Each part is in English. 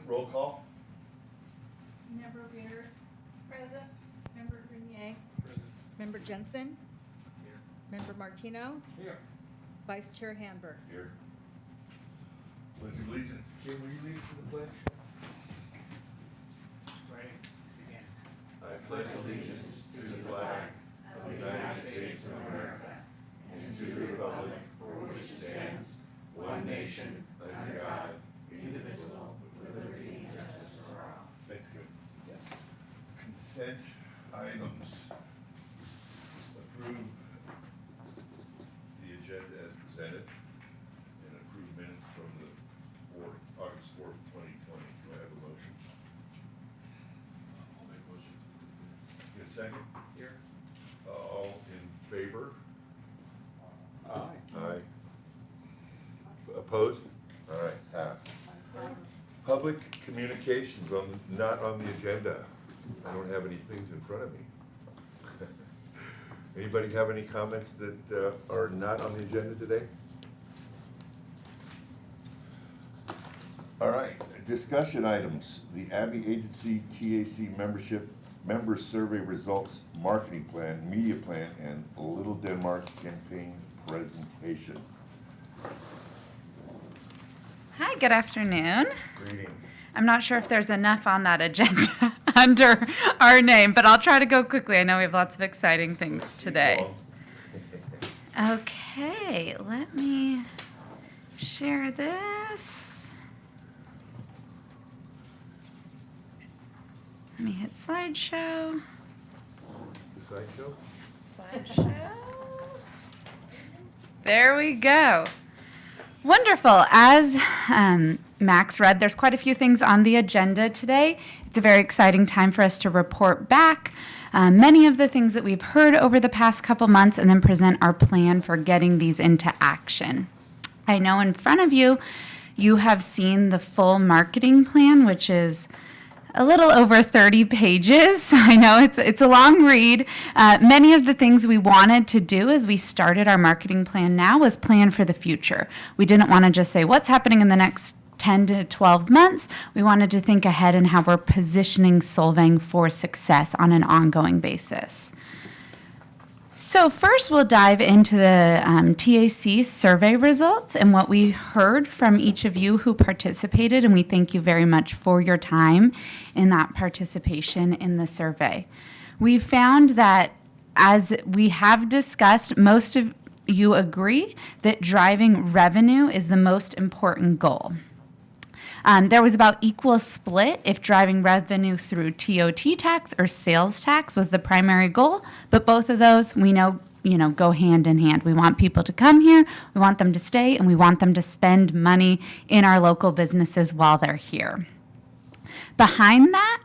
roll call? Member Beard. Present. Member Grenier. Present. Member Jensen. Here. Member Martino. Here. Vice Chair Hamburg. Here. Pledge of allegiance. Kim, will you lead us in the pledge? Ready? Begin. I pledge allegiance to the flag of the United States of America and to the republic for which it stands, one nation, under God, indivisible, with liberty and justice for all. Thanks, good. Yes. Consent items. Approve the agenda as presented and approve minutes from the August 4th, 2020. Do I have a motion? I'll make motion to approve minutes. Get a second? Here. All in favor? Aye. Aye. Opposed? All right, passed. Public communications not on the agenda. I don't have any things in front of me. Anybody have any comments that are not on the agenda today? All right, discussion items. The Abbey Agency TAC member survey results, marketing plan, media plan, and Little Denmark campaign presentation. Hi, good afternoon. Greetings. I'm not sure if there's enough on that agenda under our name, but I'll try to go quickly. I know we have lots of exciting things today. Okay, let me share this. Let me hit slideshow. The sideshow? Slideshow. There we go. Wonderful. As Max read, there's quite a few things on the agenda today. It's a very exciting time for us to report back many of the things that we've heard over the past couple months and then present our plan for getting these into action. I know in front of you, you have seen the full marketing plan, which is a little over 30 pages. I know it's a long read. Many of the things we wanted to do as we started our marketing plan now was plan for the future. We didn't want to just say what's happening in the next 10 to 12 months. We wanted to think ahead in how we're positioning Solvang for success on an ongoing basis. So first we'll dive into the TAC survey results and what we heard from each of you who participated, and we thank you very much for your time in that participation in the survey. We found that, as we have discussed, most of you agree that driving revenue is the most important goal. There was about equal split if driving revenue through TOT tax or sales tax was the primary goal, but both of those we know go hand in hand. We want people to come here, we want them to stay, and we want them to spend money in our local businesses while they're here. Behind that,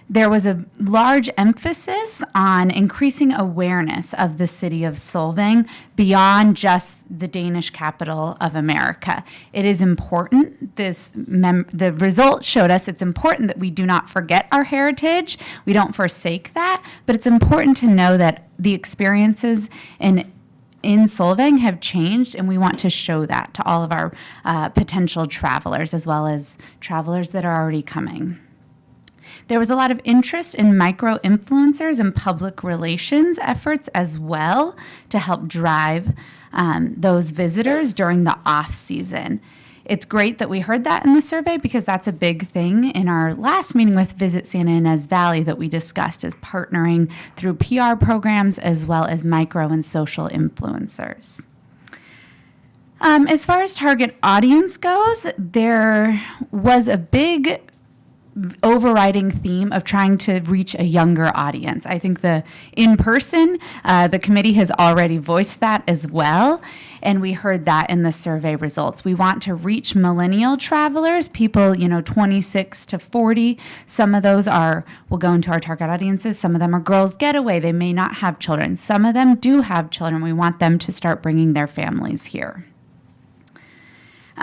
there was a large emphasis on increasing awareness of the city of Solvang beyond just the Danish capital of America. It is important, the results showed us it's important that we do not forget our heritage, we don't forsake that, but it's important to know that the experiences in Solvang have changed, and we want to show that to all of our potential travelers as well as travelers that are already coming. There was a lot of interest in micro-influencers and public relations efforts as well to help drive those visitors during the off-season. It's great that we heard that in the survey because that's a big thing in our last meeting with Visit Santa Ynez Valley that we discussed, is partnering through PR programs as well as micro and social influencers. As far as target audience goes, there was a big overriding theme of trying to reach a younger audience. I think the committee has already voiced that as well, and we heard that in the survey results. We want to reach millennial travelers, people 26 to 40. Some of those will go into our target audiences. Some of them are girls getaway. They may not have children. Some of them do have children. We want them to start bringing their families here.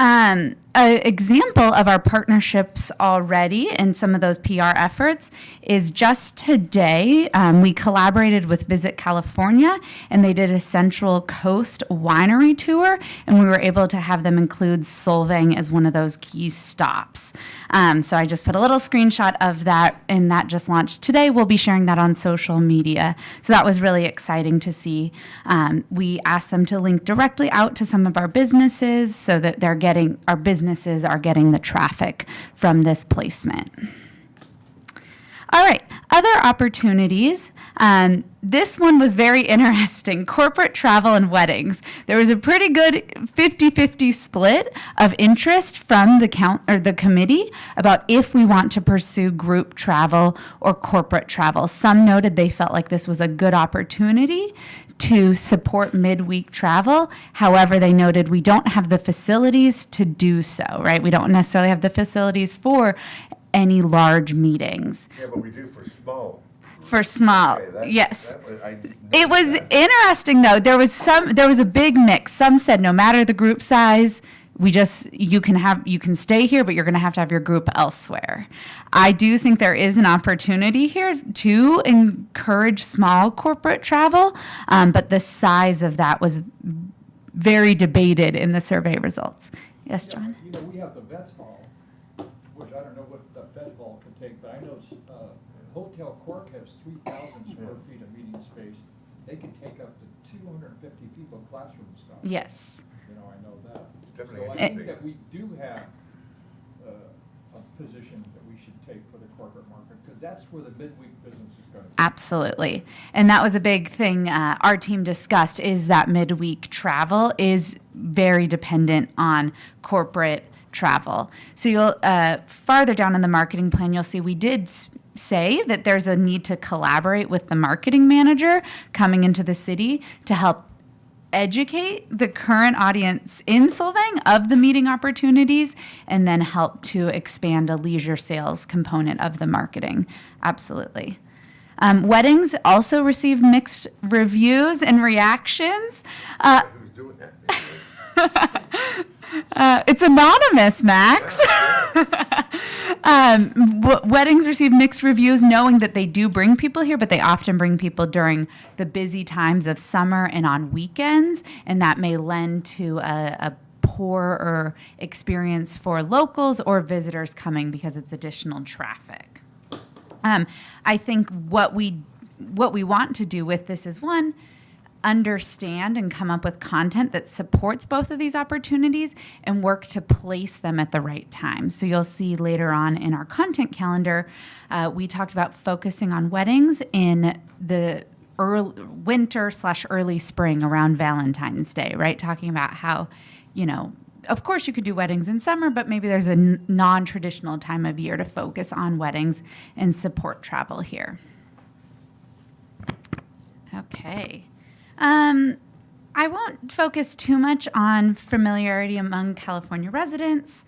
An example of our partnerships already and some of those PR efforts is just today, we collaborated with Visit California, and they did a Central Coast winery tour, and we were able to have them include Solvang as one of those key stops. So I just put a little screenshot of that, and that just launched today. We'll be sharing that on social media. So that was really exciting to see. We asked them to link directly out to some of our businesses so that our businesses are getting the traffic from this placement. All right, other opportunities. This one was very interesting, corporate travel and weddings. There was a pretty good 50-50 split of interest from the committee about if we want to pursue group travel or corporate travel. Some noted they felt like this was a good opportunity to support midweek travel. However, they noted we don't have the facilities to do so, right? We don't necessarily have the facilities for any large meetings. Yeah, but we do for small. For small, Okay, yes. I It was interesting though. There was a big mix. Some said no matter the group size, you can stay here, but you're going to have your group elsewhere. I do think there is an opportunity here to encourage small corporate travel, but the size of that was very debated in the survey results. Yes, John? You know, we have the Vets Hall, which I don't know what the Vet Hall can take, but I know Hotel Cork has 3,000 square feet of meeting space. They can take up to 250 people classroom style. Yes. You know, I know that. Definitely So I interesting. think that we do have a position that we should take for the corporate market, because that's where the midweek business is going to be. Absolutely. And that was a big thing our team discussed, is that midweek travel is very dependent on corporate travel. So you'll farther down in the marketing plan, you'll see we did say that there's a need to collaborate with the marketing manager coming into the city to help educate the current audience in Solvang of the meeting opportunities, and then help to expand a leisure sales component of the marketing. Absolutely. Weddings also received mixed reviews and reactions. Who's doing that? It's anonymous, Max. Weddings receive mixed reviews, knowing that they do bring people here, but they often bring people during the busy times of summer and on weekends, and that may lend to a poorer experience for locals or visitors coming because it's additional traffic. I think what we want to do with this is, one, understand and come up with content that supports both of these opportunities and work to place them at the right time. So you'll see later on in our content calendar, we talked about focusing on weddings in the winter/early spring around Valentine's Day, right? Talking about how, of course you could do weddings in summer, but maybe there's a non-traditional time of year to focus on weddings and support travel here. Okay. I won't focus too much on familiarity among California residents.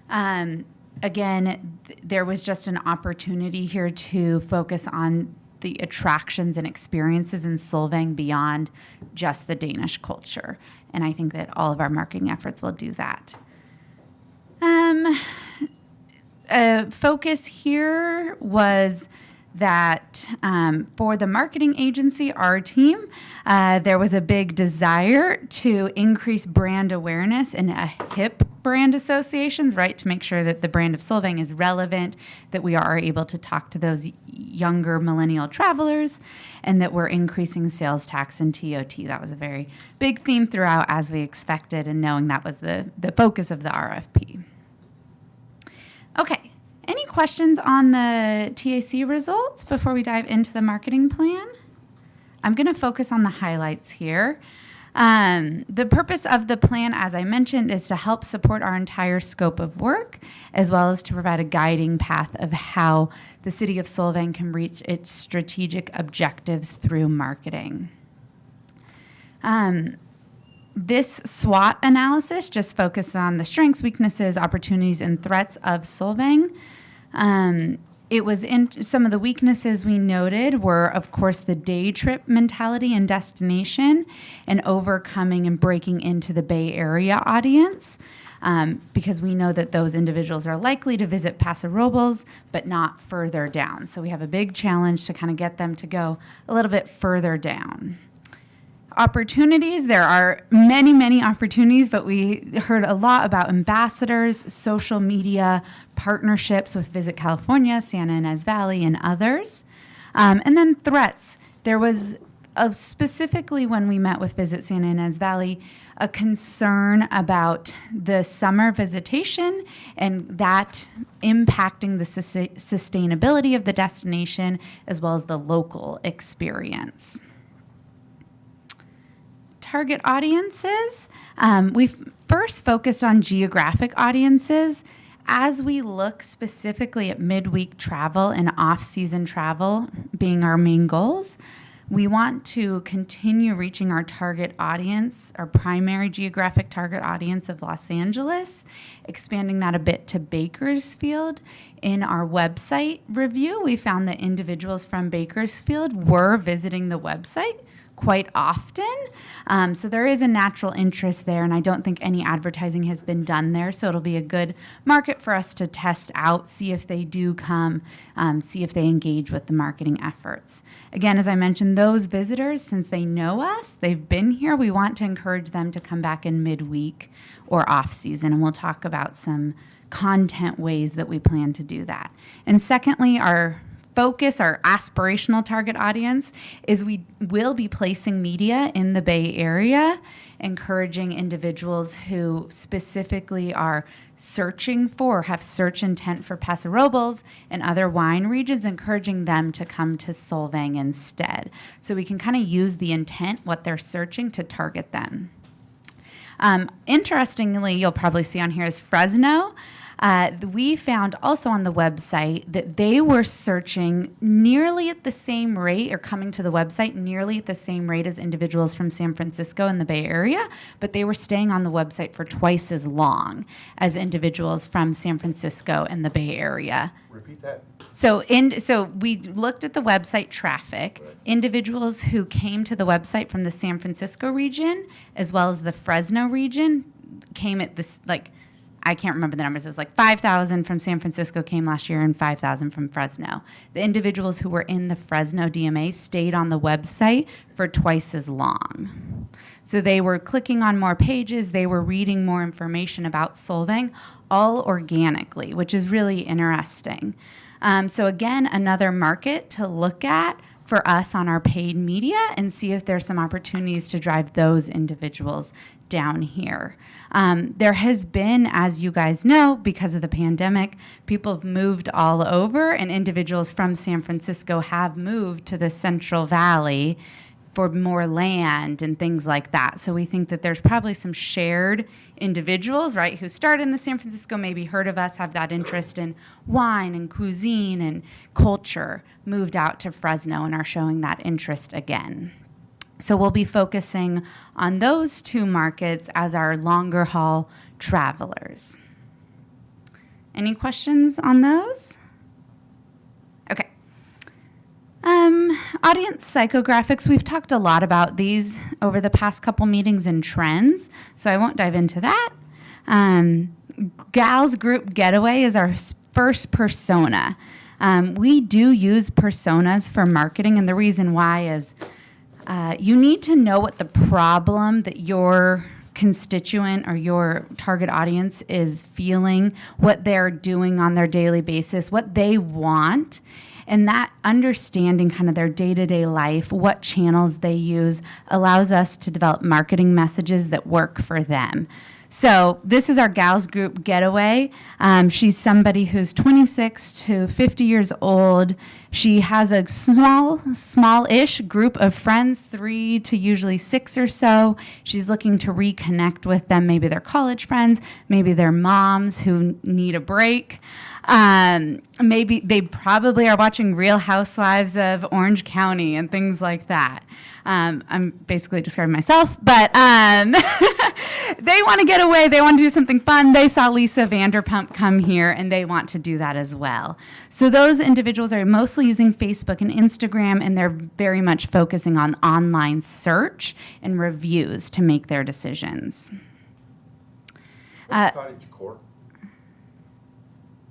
Again, there was just an opportunity here to focus on the attractions and experiences in Solvang beyond just the Danish culture. And I think that all of our marketing efforts will do that. Focus here was that for the marketing agency, our team, there was a big desire to increase brand awareness and hip brand associations, right? To make sure that the brand of Solvang is relevant, that we are able to talk to those younger millennial travelers, and that we're increasing sales tax and TOT. That was a very big theme throughout, as we expected, and knowing that was the focus of the RFP. Okay. Any questions on the TAC results before we dive into the marketing plan? I'm going to focus on the highlights here. The purpose of the plan, as I mentioned, is to help support our entire scope of work, as well as to provide a guiding path of how the city of Solvang can reach its strategic objectives through marketing. This SWOT analysis just focused on the strengths, weaknesses, opportunities, and threats of Solvang. It was in some of the weaknesses we noted were, of course, the day trip mentality and destination, and overcoming and breaking into the Bay Area audience. because we know that those individuals are likely to visit Paso Robles, but not further down. So we have a big challenge to kind of get them to go a little bit further down. Opportunities, there are many, many opportunities, but we heard a lot about ambassadors, social media, partnerships with Visit California, Santa Ynez Valley, and others. And then threats. There was, specifically when we met with Visit Santa Ynez Valley, a concern about the summer visitation and that impacting the sustainability of the destination as well as the local experience. Target audiences. We've first focused on geographic audiences. As we look specifically at midweek travel and off-season travel being our main goals, we want to continue reaching our target audience, our primary geographic target audience of Los Angeles, expanding that a bit to Bakersfield. In our website review, we found that individuals from Bakersfield were visiting the website quite often. So there is a natural interest there, and I don't think any advertising has been done there, so it'll be a good market for us to test out, see if they do come, see if they engage with the marketing efforts. Again, as I mentioned, those visitors, since they know us, they've been here, we want to encourage them to come back in midweek or off-season, and we'll talk about some content ways that we plan to do that. And secondly, our focus, our aspirational target audience, is we will be placing media in the Bay Area, encouraging individuals who specifically are searching for or have search intent for Paso Robles and other wine regions, encouraging them to come to Solvang instead. So we can kind of use the intent, what they're searching, to target them. Interestingly, you'll probably see on here is Fresno. We found also on the website that they were searching nearly at the same rate, or coming to the website nearly at the same rate as individuals from San Francisco and the Bay Area, but they were staying on the website for twice as long as individuals from San Francisco and the Bay Area. Repeat that. So we looked at the website traffic. Individuals who came to the website from the San Francisco region as well as the Fresno region came at this, I can't remember the numbers. It was 5,000 from San Francisco came last year and 5,000 from Fresno. The individuals who were in the Fresno DMA stayed on the website for twice as long. So they were clicking on more pages, they were reading more information about Solvang, all organically, which is really interesting. So again, another market to look at for us on our paid media and see if there's some opportunities to drive those individuals down here. There has been, as you guys know, because of the pandemic, people have moved all over, and individuals from San Francisco have moved to the Central Valley for more land and things like that. So we think that there's probably some shared individuals, right, who started in the San Francisco, maybe heard of us, have that interest in wine and cuisine and culture, moved out to Fresno and are showing that interest again. So we'll be focusing on those two markets as our longer haul travelers. Any questions on those? Okay. Audience psychographics, we've talked a lot about these over the past couple meetings and trends, so I won't dive into that. Gals Group Getaway is our first persona. We do use personas for marketing, and the reason why is you need to know what the problem that your constituent or your target audience is feeling, what they're doing on their daily basis, what they want, and that understanding kind of their day-to-day life, what channels they use, allows us to develop marketing messages that work for them. So this is our Gals Group Getaway. She's somebody who's 26 to 50 years old. She has a small-ish group of friends, 3 to usually 6 or so. She's looking to reconnect with them. Maybe they're college friends, maybe they're moms who need a break. Maybe they probably are watching Real Housewives of Orange County and things like that. I'm basically describing myself, but they want to get away. They want to do something fun. They saw Lisa Vanderpump come here, and they want to do that as well. So those individuals are mostly using Facebook and Instagram, and they're very much focusing on online search and reviews to make their decisions. Uh, What's cottage court?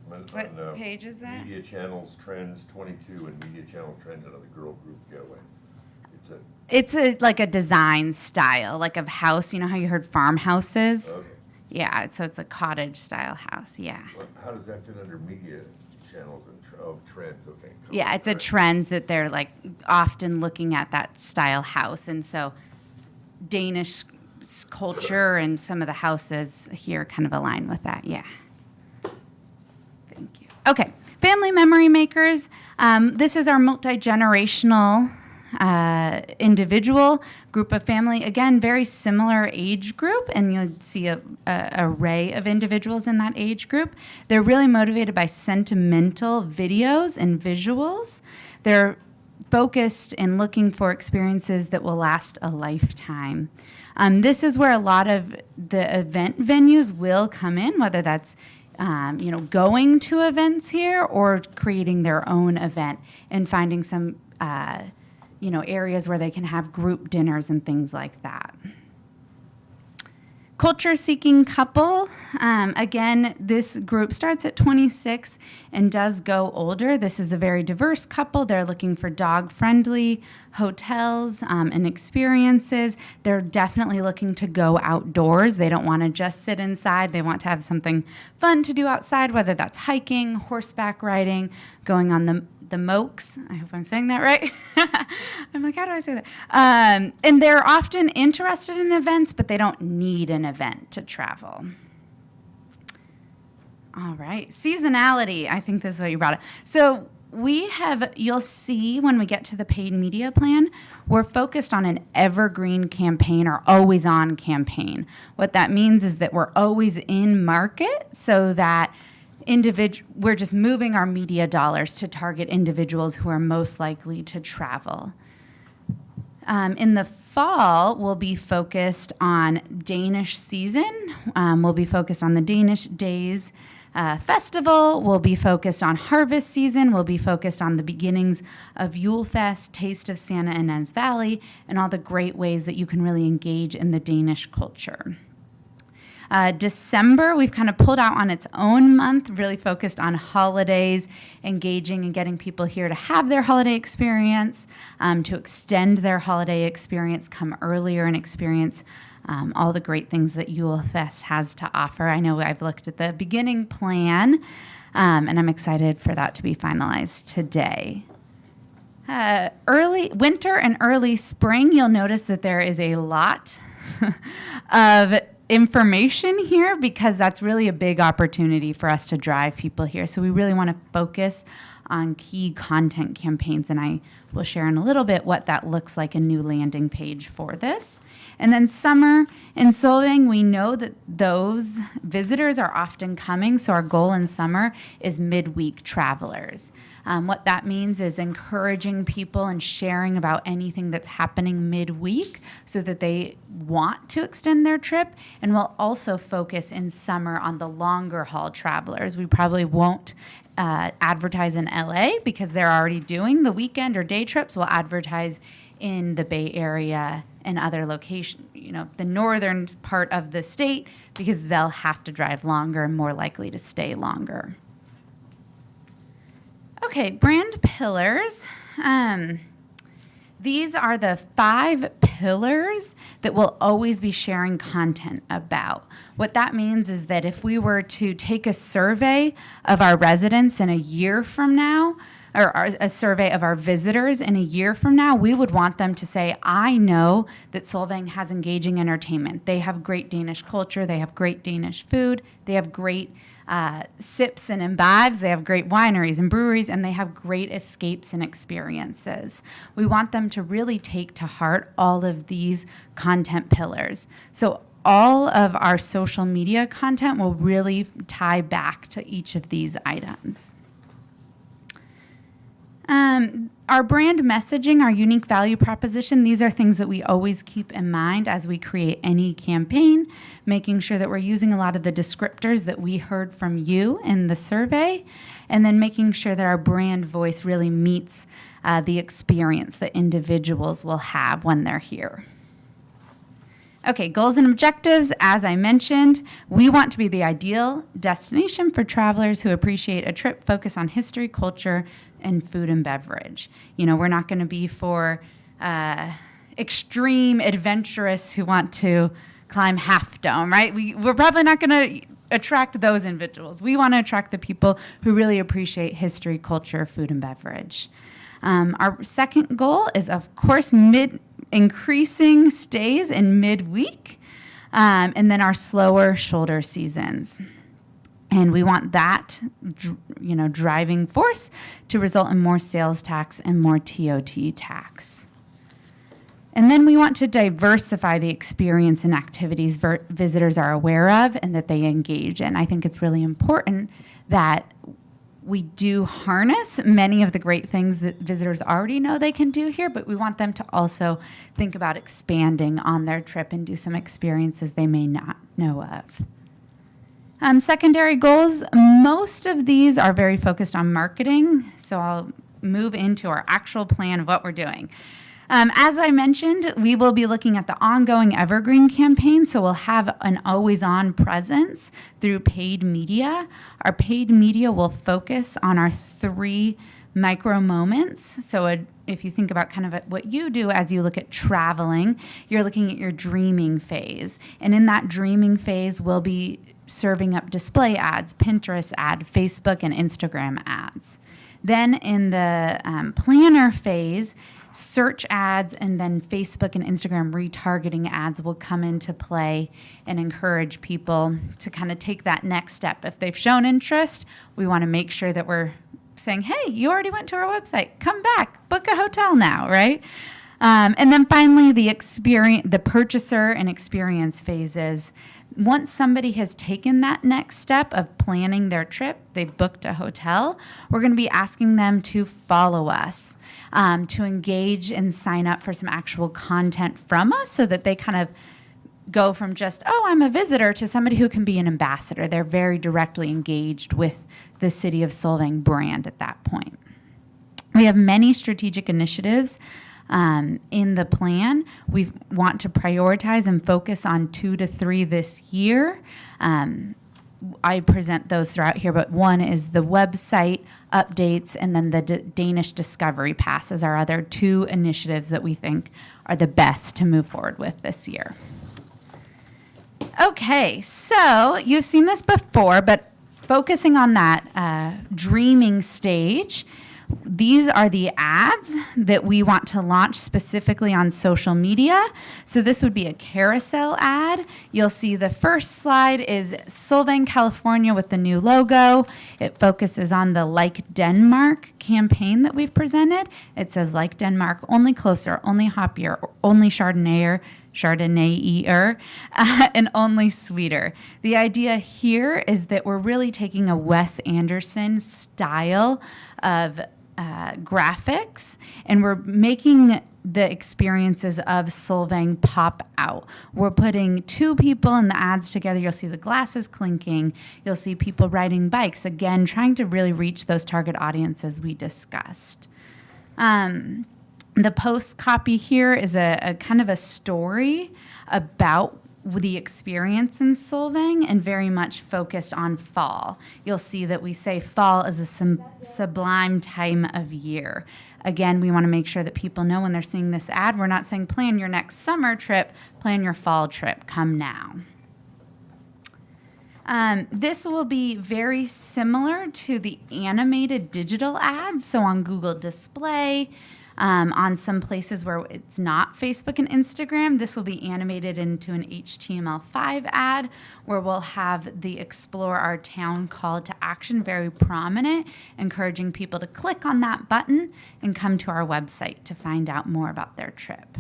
What page is that? Media Channels Trends 22 and Media Channel Trends Another Girl Group Getaway. It's like a design style, like of house. You know how you heard farmhouses? Okay. Yeah, so it's a cottage style house. Yeah. How does that fit under media channels and trends? Okay. Yeah, it's a trend that they're like often looking at that style house, and so Danish culture and some of the houses here kind of align with that. Yeah. Thank you. Okay, family memory makers. This is our multi-generational individual group of family. Again, very similar age group, and you'll see a array of individuals in that age group. They're really motivated by sentimental videos and visuals. They're focused and looking for experiences that will last a lifetime. This is where a lot of the event venues will come in, whether that's going to events here or creating their own event and finding some areas where they can have group dinners and things like that. Culture-seeking couple. Again, this group starts at 26 and does go older. This is a very diverse couple. They're looking for dog-friendly hotels and experiences. They're definitely looking to go outdoors. They don't want to just sit inside. They want to have something fun to do outside, whether that's hiking, horseback riding, going on the mokes. I hope I'm saying that right. I'm like, how do I say that? And they're often interested in events, but they don't need an event to travel. All right, seasonality. I think this is what you brought up. So you'll see when we get to the paid media plan, we're focused on an evergreen campaign or always on campaign. What that means is that we're always in market so that we're just moving our media dollars to target individuals who are most likely to travel. In the fall, we'll be focused on Danish season. We'll be focused on the Danish Days Festival. We'll be focused on harvest season. We'll be focused on the beginnings of Yule Fest, Taste of Santa Ynez Valley, and all the great ways that you can really engage in the Danish culture. December, we've kind of pulled out on its own month, really focused on holidays, engaging and getting people here to have their holiday experience, to extend their holiday experience, come earlier and experience all the great things that Yule Fest has to offer. I know I've looked at the beginning plan, and I'm excited for that to be finalized today. Early winter and early spring, you'll notice that there is a lot of information here because that's really a big opportunity for us to drive people here. So we really want to focus on key content campaigns, and I will share in a little bit what that looks like, a new landing page for this. And then summer in Solvang, we know that those visitors are often coming, so our goal in summer is midweek travelers. What that means is encouraging people and sharing about anything that's happening midweek so that they want to extend their trip. And we'll also focus in summer on the longer haul travelers. We probably won't advertise in LA because they're already doing the weekend or day trips. We'll advertise in the Bay Area and other locations, the northern part of the state, because they'll have to drive longer and more likely to stay longer. Okay, brand pillars. These are the 5 pillars that we'll always be sharing content about. What that means is that if we were to take a survey of our residents in a year from now, or a survey of our visitors in a year from now, we would want them to say, I know that Solvang has engaging entertainment. They have great Danish culture. They have great Danish food. They have great sips and imbibes. They have great wineries and breweries, and they have great escapes and experiences. We want them to really take to heart all of these content pillars. So all of our social media content will really tie back to each of these items. Our brand messaging, our unique value proposition, these are things that we always keep in mind as we create any campaign, making sure that we're using a lot of the descriptors that we heard from you in the survey, and then making sure that our brand voice really meets the experience that individuals will have when they're here. Okay, goals and objectives. As I mentioned, we want to be the ideal destination for travelers who appreciate a trip focused on history, culture, and food and beverage. You know, we're not going to be for extreme adventurous who want to climb Half Dome, right? We're probably not going to attract those individuals. We want to attract the people who really appreciate history, culture, food, and beverage. Our second goal is, of course, increasing stays in midweek, and then our slower shoulder seasons. And we want that, driving force to result in more sales tax and more TOT tax. And then we want to diversify the experience and activities visitors are aware of and that they engage in. I think it's really important that we do harness many of the great things that visitors already know they can do here, but we want them to also think about expanding on their trip and do some experiences they may not know of. Secondary goals, most of these are very focused on marketing, so I'll move into our actual plan of what we're doing. As I mentioned, we will be looking at the ongoing Evergreen campaign, so we'll have an always-on presence through paid media. Our paid media will focus on our 3 micro moments. So if you think about kind of what you do as you look at traveling, you're looking at your dreaming phase. And in that dreaming phase, we'll be serving up display ads, Pinterest ad, Facebook and Instagram ads. Then in the planner phase, search ads and then Facebook and Instagram retargeting ads will come into play and encourage people to kind of take that next step. If they've shown interest, we want to make sure that we're saying, hey, you already went to our website, come back, book a hotel now, right? And then finally, the purchaser and experience phases. Once somebody has taken that next step of planning their trip, they've booked a hotel, we're going to be asking them to follow us, to engage and sign up for some actual content from us so that they kind of go from just, oh, I'm a visitor, to somebody who can be an ambassador. They're very directly engaged with the City of Solvang brand at that point. We have many strategic initiatives in the plan. We want to prioritize and focus on 2 to 3 this year. I present those throughout here, but one is the website updates, and then the Danish Discovery Pass is our other 2 initiatives that we think are the best to move forward with this year. Okay, so you've seen this before, but focusing on that dreaming stage, these are the ads that we want to launch specifically on social media. So this would be a carousel ad. You'll see the first slide is Solvang, California with the new logo. It focuses on the Like Denmark campaign that we've presented. It says Like Denmark, only closer, only hoppier, only Chardonnay-er, and only sweeter. The idea here is that we're really taking a Wes Anderson style of graphics, and we're making the experiences of Solvang pop out. We're putting 2 people in the ads together. You'll see the glasses clinking. You'll see people riding bikes, again, trying to really reach those target audiences we discussed. The post copy here is a kind of a story about the experience in Solvang and very much focused on fall. You'll see that we say fall is a sublime time of year. Again, we want to make sure that people know when they're seeing this ad, we're not saying plan your next summer trip, plan your fall trip, come now. This will be very similar to the animated digital ads, so on Google Display, on some places where it's not Facebook and Instagram, this will be animated into an HTML5 ad where we'll have the Explore Our Town call to action very prominent, encouraging people to click on that button and come to our website to find out more about their trip.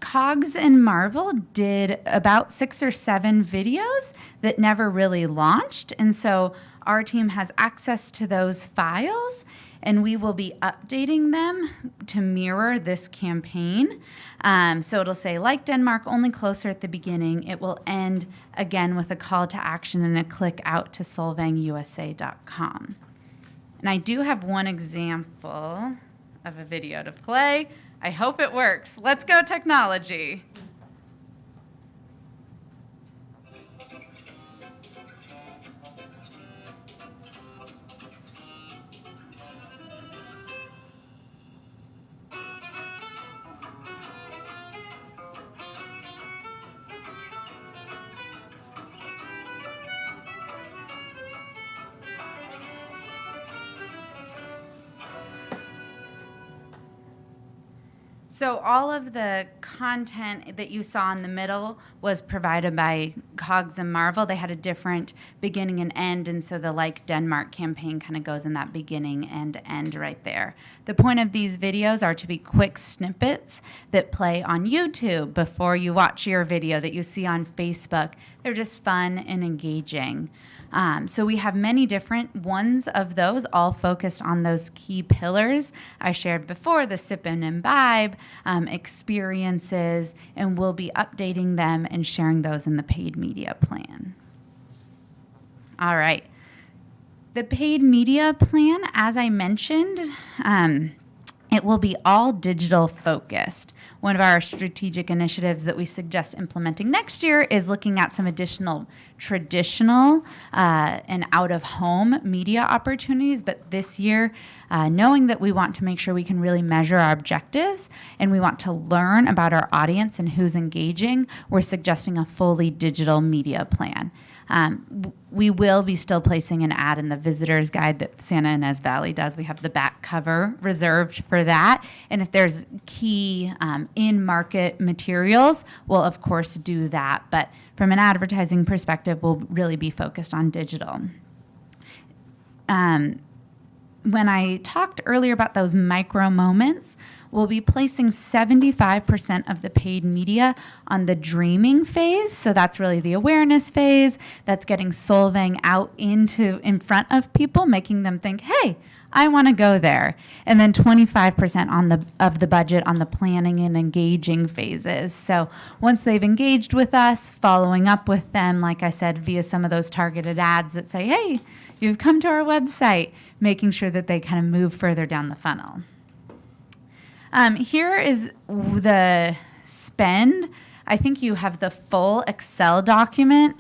Cogs and Marvel did about 6 or 7 videos that never really launched, and so our team has access to those files, and we will be updating them to mirror this campaign. So it'll say, Like Denmark, only closer at the beginning. It will end, again, with a call to action and a click out to solvangusa.com. And I do have one example of a video to play. I hope it works. Let's go technology. So all of the content that you saw in the middle was provided by Cogs and Marvel. They had a different beginning and end, and so the Like Denmark campaign kind of goes in that beginning and end right there. The point of these videos are to be quick snippets that play on YouTube before you watch your video that you see on Facebook. They're just fun and engaging. So we have many different ones of those, all focused on those key pillars I shared before, the sip and imbibe, experiences, and we'll be updating them and sharing those in the paid media plan. All right. The paid media plan, as I mentioned, it will be all digital focused. One of our strategic initiatives that we suggest implementing next year is looking at some additional traditional and out-of-home media opportunities. But this year, knowing that we want to make sure we can really measure our objectives and we want to learn about our audience and who's engaging, we're suggesting a fully digital media plan. We will be still placing an ad in the visitor's guide that Santa Ynez Valley does. We have the back cover reserved for that. And if there's key in-market materials, we'll of course do that. But from an advertising perspective, we'll really be focused on digital. When I talked earlier about those micro moments, we'll be placing 75% of the paid media on the dreaming phase. So that's really the awareness phase. That's getting Solvang out in front of people, making them think, hey, I want to go there. And then 25% of the budget on the planning and engaging phases. So once they've engaged with us, following up with them, like I said, via some of those targeted ads that say, hey, you've come to our website, making sure that they kind of move further down the funnel. Here is the spend. I think you have the full Excel document.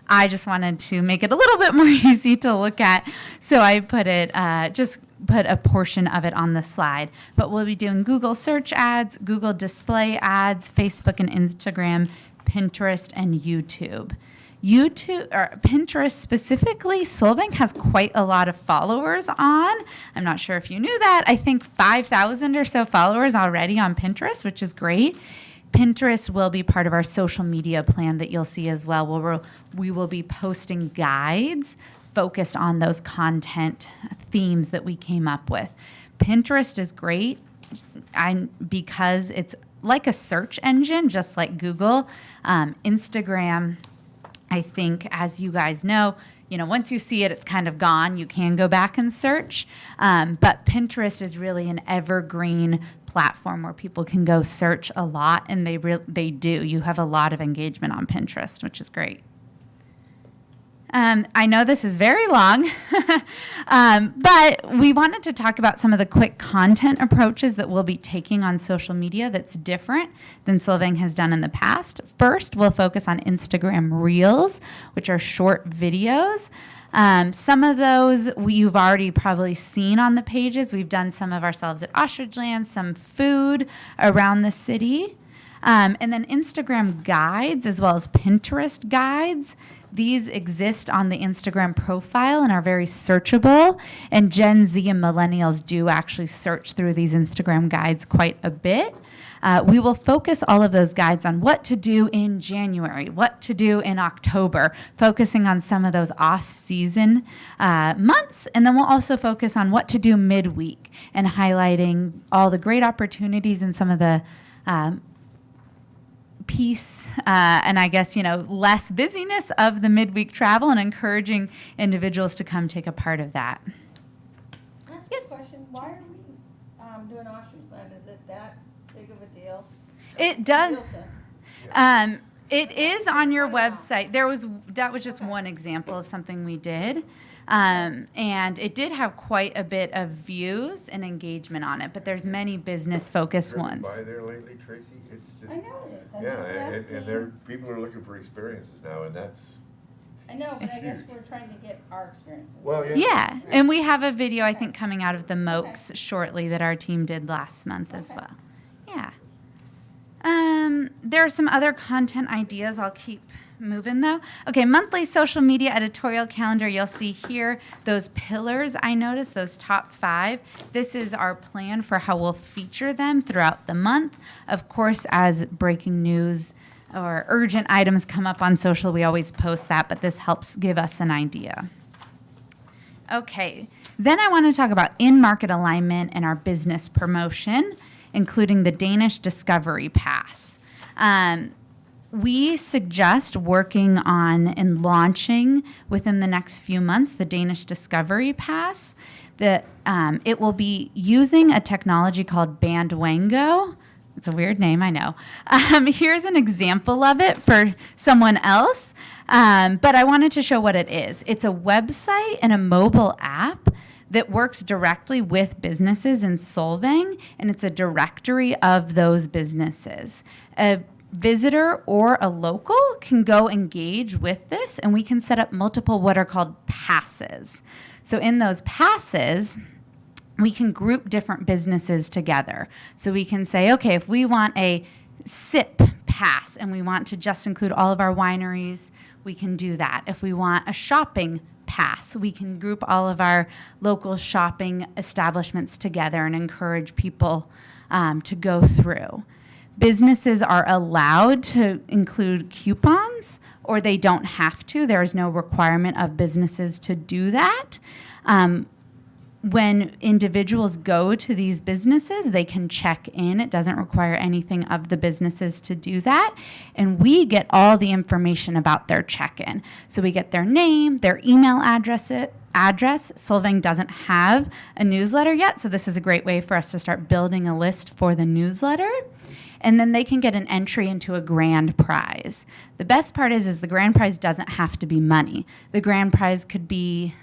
I just wanted to make it a little bit more easy to look at, so I put it, just put a portion of it on the slide. But we'll be doing Google search ads, Google display ads, Facebook and Instagram, Pinterest, and YouTube. YouTube or Pinterest specifically, Solvang has quite a lot of followers on. I'm not sure if you knew that. I think 5,000 or so followers already on Pinterest, which is great. Pinterest will be part of our social media plan that you'll see as well. We will be posting guides focused on those content themes that we came up with. Pinterest is great because it's like a search engine, just like Google. Instagram, I think, as you guys know, once you see it, it's kind of gone. You can go back and search. But Pinterest is really an evergreen platform where people can go search a lot, and they do. You have a lot of engagement on Pinterest, which is great. I know this is very long, but we wanted to talk about some of the quick content approaches that we'll be taking on social media that's different than Solvang has done in the past. First, we'll focus on Instagram Reels, which are short videos. Some of those you've already probably seen on the pages. We've done some of ourselves at Ostrichland, some food around the city. And then Instagram guides as well as Pinterest guides. These exist on the Instagram profile and are very searchable. And Gen Z and millennials do actually search through these Instagram guides quite a bit. We will focus all of those guides on what to do in January, what to do in October, focusing on some of those off-season months. And then we'll also focus on what to do midweek and highlighting all the great opportunities and some of the peace and I guess, less busyness of the midweek travel and encouraging individuals to come take a part of that. Yes. Question: why are we doing Ostrichland? Is it that big of a deal? It does. It is on your website. That was just one example of something we did. And it did have quite a bit of views and engagement on it, but there's many business-focused Driven ones. by there lately, Tracy? It's just. I know it is. I'm Yeah, just asking. and people are looking for experiences now, and that's. I know, but I guess we're trying to get our experiences. Well, yeah. Yeah, and we have a video, I think, coming out of the MOOCs shortly that our team did last month as Okay. well. Yeah. There are some other content ideas. I'll keep moving though. Okay, monthly social media editorial calendar. You'll see here those pillars I noticed, those top 5. This is our plan for how we'll feature them throughout the month. Of course, as breaking news or urgent items come up on social, we always post that, but this helps give us an idea. Okay, then I want to talk about in-market alignment and our business promotion, including the Danish Discovery Pass. We suggest working on and launching within the next few months the Danish Discovery Pass. It will be using a technology called Bandwango. It's a weird name, I know. Here's an example of it for someone else, but I wanted to show what it is. It's a website and a mobile app that works directly with businesses in Solvang, and it's a directory of those businesses. A visitor or a local can go engage with this, and we can set up multiple what are called passes. So in those passes, we can group different businesses together. So we can say, okay, if we want a SIP pass and we want to just include all of our wineries, we can do that. If we want a shopping pass, we can group all of our local shopping establishments together and encourage people to go through. Businesses are allowed to include coupons, or they don't have to. There is no requirement of businesses to do that. When individuals go to these businesses, they can check in. It doesn't require anything of the businesses to do that. And we get all the information about their check-in. So we get their name, their email address. Solvang doesn't have a newsletter yet, so this is a great way for us to start building a list for the newsletter. And then they can get an entry into a grand prize. The best part is the grand prize doesn't have to be money. The grand prize could be,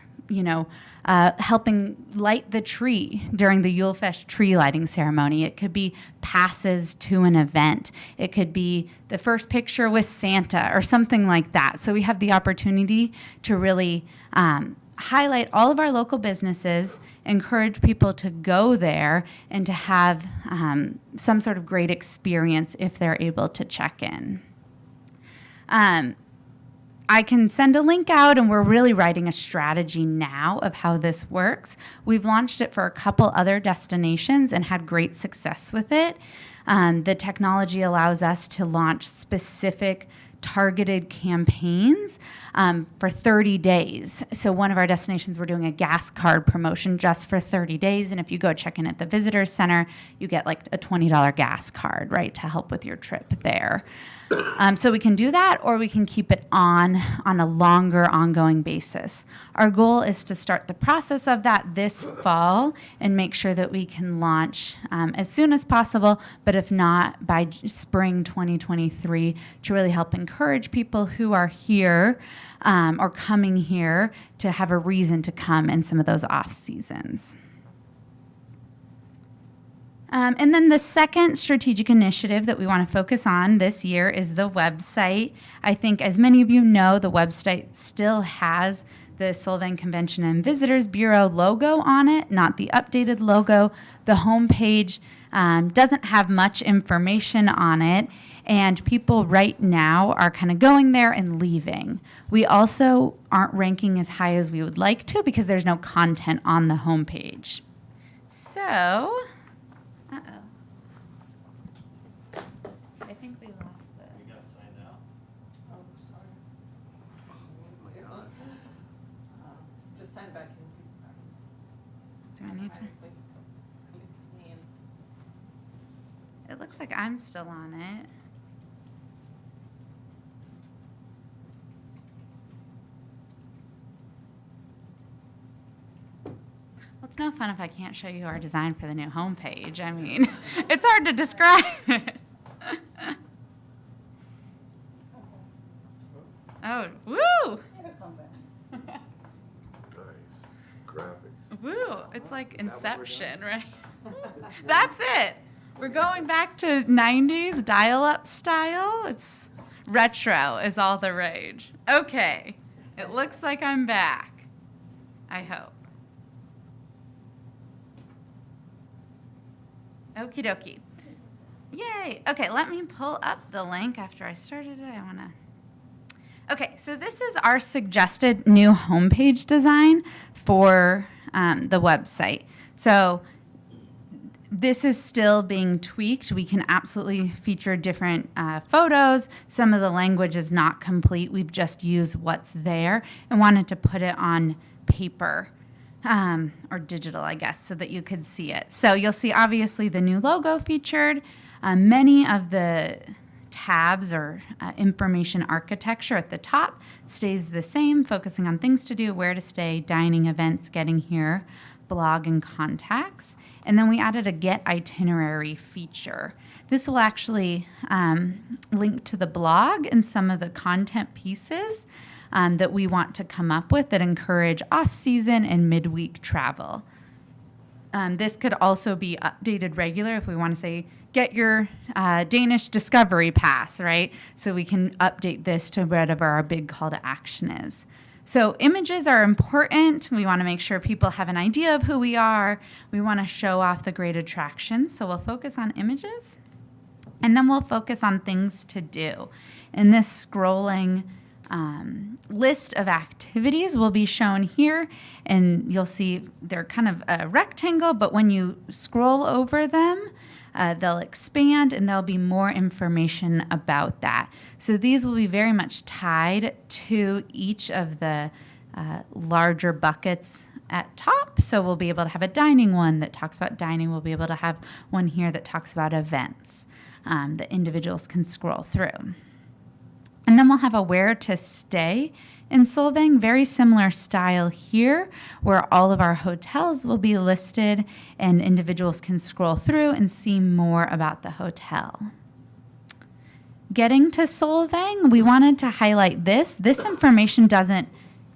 helping light the tree during the Julefest tree lighting ceremony. It could be passes to an event. It could be the first picture with Santa or something like that. So we have the opportunity to really highlight all of our local businesses, encourage people to go there and to have some sort of great experience if they're able to check in. I can send a link out, and we're really writing a strategy now of how this works. We've launched it for a couple other destinations and had great success with it. The technology allows us to launch specific targeted campaigns for 30 days. So one of our destinations, we're doing a gas card promotion just for 30 days. And if you go check in at the visitor center, you get like a $20 gas card, right, to help with your trip there. So we can do that, or we can keep it on a longer ongoing basis. Our goal is to start the process of that this fall and make sure that we can launch as soon as possible, but if not, by spring 2023, to really help encourage people who are here or coming here to have a reason to come in some of those off seasons. And then the second strategic initiative that we want to focus on this year is the website. I think, as many of you know, the website still has the Solvang Convention and Visitors Bureau logo on it, not the updated logo. The homepage doesn't have much information on it, and people right now are kind of going there and leaving. We also aren't ranking as high as we would like to because there's no content on the homepage. So... I think we lost the... We got signed out. Oh, sorry. Just sign back in, please. Do I need to? Click me in. It looks like I'm still on it. Well, it's no fun if I can't show you our design for the new homepage. I mean, it's hard to describe it. It's like Is that what we're Inception, doing? right? That's it. We're going back to 90s dial-up style. It's retro is all the rage. Okay. It looks like I'm back. I hope. Okie dokie. Yay. Okay, let me pull up the link after I started it. Okay, so this is our suggested new homepage design for the website. So this is still being tweaked. We can absolutely feature different photos. Some of the language is not complete. We've just used what's there and wanted to put it on paper or digital, I guess, so that you could see it. So you'll see obviously the new logo featured. Many of the tabs or information architecture at the top stays the same, focusing on things to do, where to stay, dining, events, getting here, blog, and contacts. And then we added a Get Itinerary feature. This will actually link to the blog and some of the content pieces that we want to come up with that encourage off-season and midweek travel. This could also be updated regular if we want to say, get your Danish discovery pass, right? So we can update this to whatever our big call to action is. So images are important. We want to make sure people have an idea of who we are. We want to show off the great attractions. So we'll focus on images. And then we'll focus on things to do. And this scrolling list of activities will be shown here. And you'll see they're kind of a rectangle, but when you scroll over them, they'll expand and there'll be more information about that. So these will be very much tied to each of the larger buckets at top. So we'll be able to have a dining one that talks about dining. We'll be able to have one here that talks about events that individuals can scroll through. And then we'll have a where to stay in Solvang, very similar style here, where all of our hotels will be listed and individuals can scroll through and see more about the hotel. Getting to Solvang, we wanted to highlight this. This information doesn't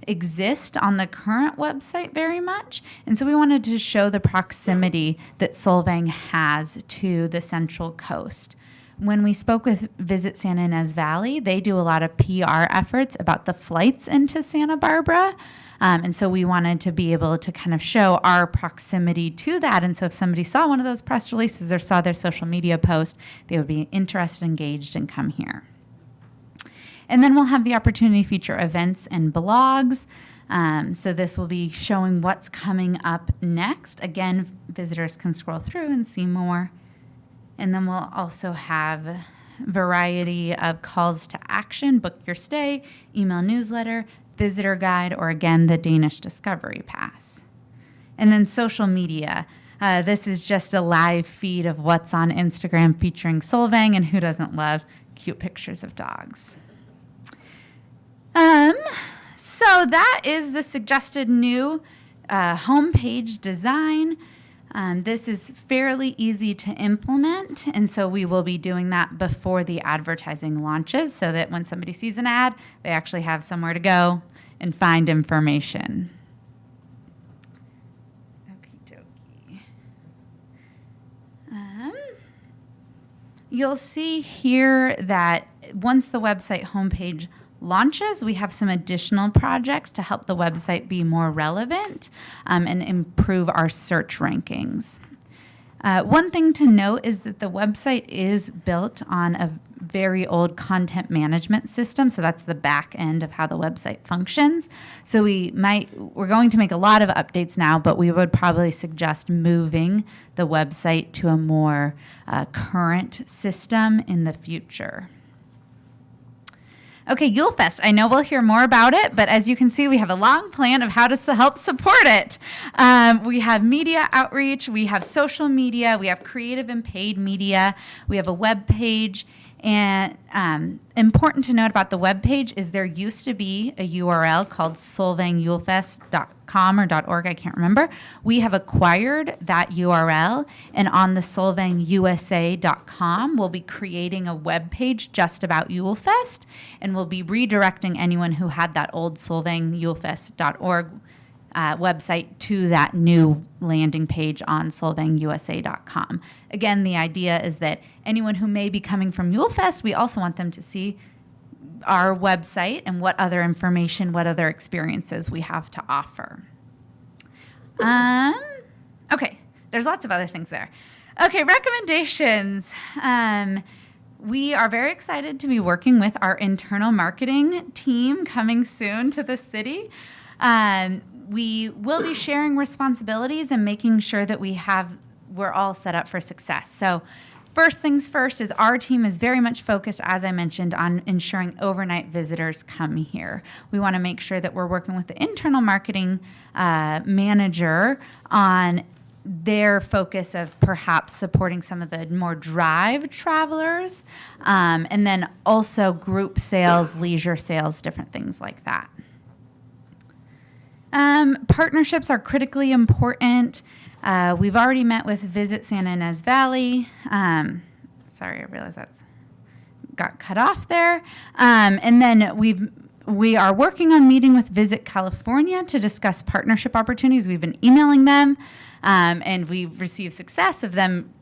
exist on the current website very much, and so we wanted to show the proximity that Solvang has to the Central Coast. When we spoke with Visit Santa Ynez Valley, they do a lot of PR efforts about the flights into Santa Barbara. And so we wanted to be able to kind of show our proximity to that. And so if somebody saw one of those press releases or saw their social media post, they would be interested, engaged, and come here. And then we'll have the opportunity to feature events and blogs. So this will be showing what's coming up next. Again, visitors can scroll through and see more. And then we'll also have a variety of calls to action, book your stay, email newsletter, visitor guide, or again, the Danish Discovery Pass. And then social media. This is just a live feed of what's on Instagram featuring Solvang, and who doesn't love cute pictures of dogs. So that is the suggested new homepage design. This is fairly easy to implement, and so we will be doing that before the advertising launches so that when somebody sees an ad, they actually have somewhere to go and find information. Okie dokie. You'll see here that once the website homepage launches, we have some additional projects to help the website be more relevant and improve our search rankings. One thing to note is that the website is built on a very old content management system, so that's the back end of how the website functions. So we're going to make a lot of updates now, but we would probably suggest moving the website to a more current system in the future. Okay, Yule Fest. I know we'll hear more about it, but as you can see, we have a long plan of how to help support it. We have media outreach, we have social media, we have creative and paid media, we have a web page, and important to note about the web page is there used to be a URL called solvangyulefest.com or .org, I can't remember. We have acquired that URL, and on the solvangusa.com, we'll be creating a web page just about Yule Fest, and we'll be redirecting anyone who had that old solvangyulefest.org website to that new landing page on solvangusa.com. Again, the idea is that anyone who may be coming from Mulefest, we also want them to see our website and what other information, what other experiences we have to offer. Okay, there's lots of other things there. Okay, recommendations. We are very excited to be working with our internal marketing team coming soon to the city. We will be sharing responsibilities and making sure that we're all set up for success. So first things first is our team is very much focused, as I mentioned, on ensuring overnight visitors come here. We want to make sure that we're working with the internal marketing manager on their focus of perhaps supporting some of the more drive travelers, and then also group sales, leisure sales, different things like that. Partnerships are critically important. We've already met with Visit Santa Ynez Valley. Sorry, I realized that's got cut off there. And then we are working on meeting with Visit California to discuss partnership opportunities. We've been emailing them, and we've received success of them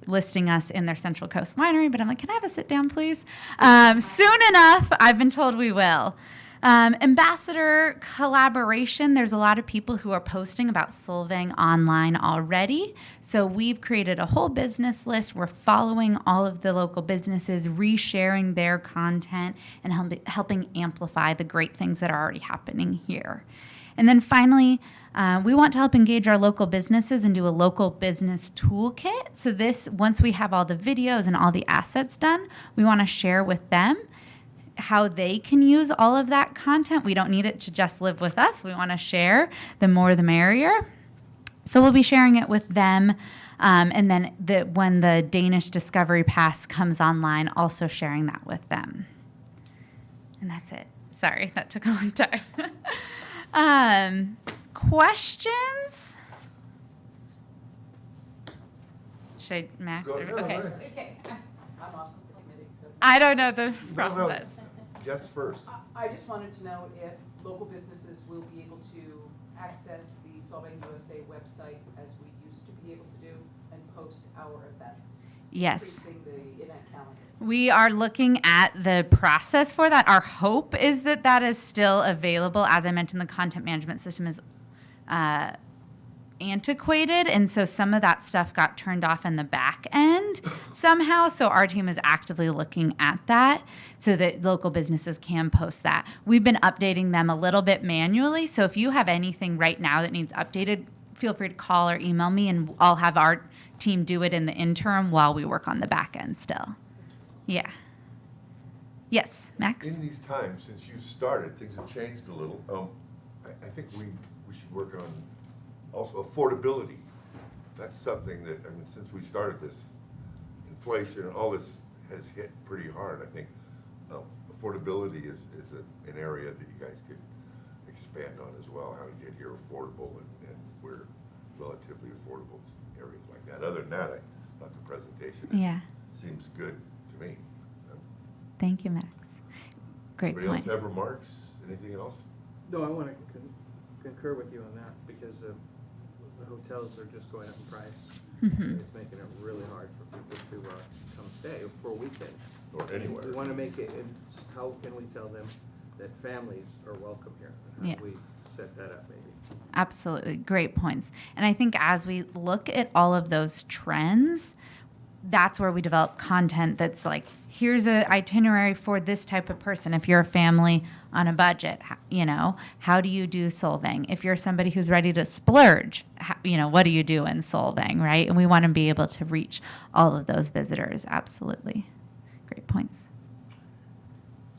listing us in their Central Coast winery. But I'm like, can I have a sit down, please? Soon enough, I've been told we will. Ambassador collaboration. There's a lot of people who are posting about Solvang online already. So we've created a whole business list. We're following all of the local businesses, resharing their content, and helping amplify the great things that are already happening here. And then finally, we want to help engage our local businesses and do a local business toolkit. So once we have all the videos and all the assets done, we want to share with them how they can use all of that content. We don't need it to just live with us. We want to share. The more the merrier. So we'll be sharing it with them. And then when the Danish Discovery Pass comes online, also sharing that with them. And that's it. Sorry, that took a long time. Questions? Should I, Max? Go- no, Okay. go ahead. Okay, I'm off the committee, so. I don't know the No, process. Guess first. I just wanted to know if local businesses will be able to access the Solvang USA website as we used to be able to do and post our events. Yes. Increasing the event calendar. We are looking at the process for that. Our hope is that that is still available. As I mentioned, the content management system is antiquated, and so some of that stuff got turned off in the back end somehow. So our team is actively looking at that so that local businesses can post that. We've been updating them a little bit manually. So if you have anything right now that needs updated, feel free to call or email me, and I'll have our team do it in the interim while we work on the back end still. Yeah. Yes, Max? In these times, since you started, things have changed a little. I think we should work on also affordability. That's something that, I mean, since we started this, inflation and all this has hit pretty hard. I think affordability is an area that you guys could expand on as well, how to get here affordable and where relatively affordable areas like that. Other than that, I thought the presentation Yeah. seems good to me. Thank you, Max. Great Anybody point. else have remarks? Anything else? No, I want to concur with you on that, because the hotels are just going up in price. Mhm. It's making it really hard for people to come stay for a weekend. Or anywhere? We want to make it, and how can we tell them that families are welcome here? And how do Yeah. we set that up, maybe? Absolutely. Great points. And I think as we look at all of those trends, that's where we develop content that's like, here's an itinerary for this type of person. If you're a family on a budget, how do you do Solvang? If you're somebody who's ready to splurge, what do you do in Solvang, right? And we want to be able to reach all of those visitors. Absolutely. Great points.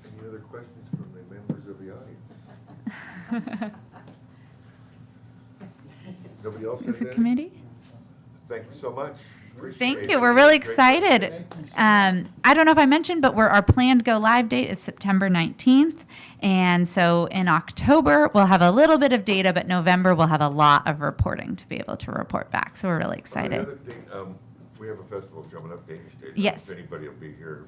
Any other questions from the members of the audience? Nobody else has Is the any? committee? Thank you so much. Appreciate Thank it. you. We're really Great excited. Thank you so much. I don't know if I mentioned, but our planned go live date is September 19th. And so in October, we'll have a little bit of data, but November, we'll have a lot of reporting to be able to report back. So we're really The excited. other thing, we have a festival coming up, Danish Days. Yes. If anybody will be here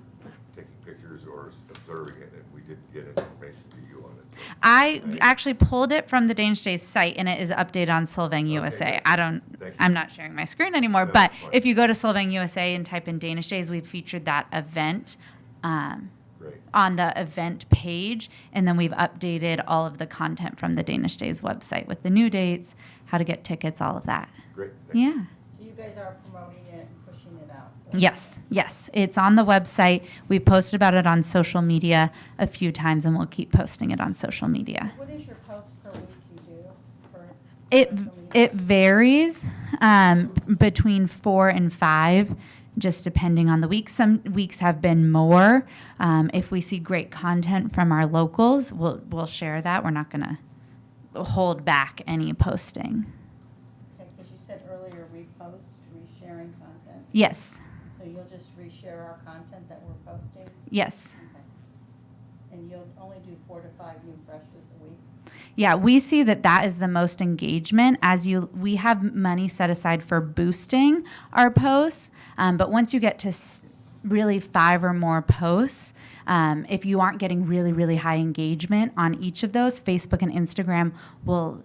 taking pictures or observing it, and we didn't get information to you on it. So. I actually pulled it from the Danish Days site, and it is updated on Solvang USA. good. Thank you. I'm not sharing my screen anymore, No, but it's fine. if you go to Solvang USA and type in Danish Days, we've featured that event Great. on the event page, and then we've updated all of the content from the Danish Days website with the new dates, how to get tickets, all of that. Great. Thank you. Yeah. So you guys are promoting it and pushing it out? Yes. It's on the website. We've posted about it on social media a few times, and we'll keep posting it on social media. What is your post per week you do for It social media? it varies between 4 and 5, just depending on the week. Some weeks have been more. If we see great content from our locals, we'll share that. We're not going to hold back any posting. Okay, because you said earlier repost, resharing content. Yes. So you'll just reshare our content that we're posting? Yes. Okay. And you'll only do 4 to 5 new freshes a week? Yeah, we see that is the most engagement. We have money set aside for boosting our posts, but once you get to really 5 or more posts, if you aren't getting really, really high engagement on each of those, Facebook and Instagram will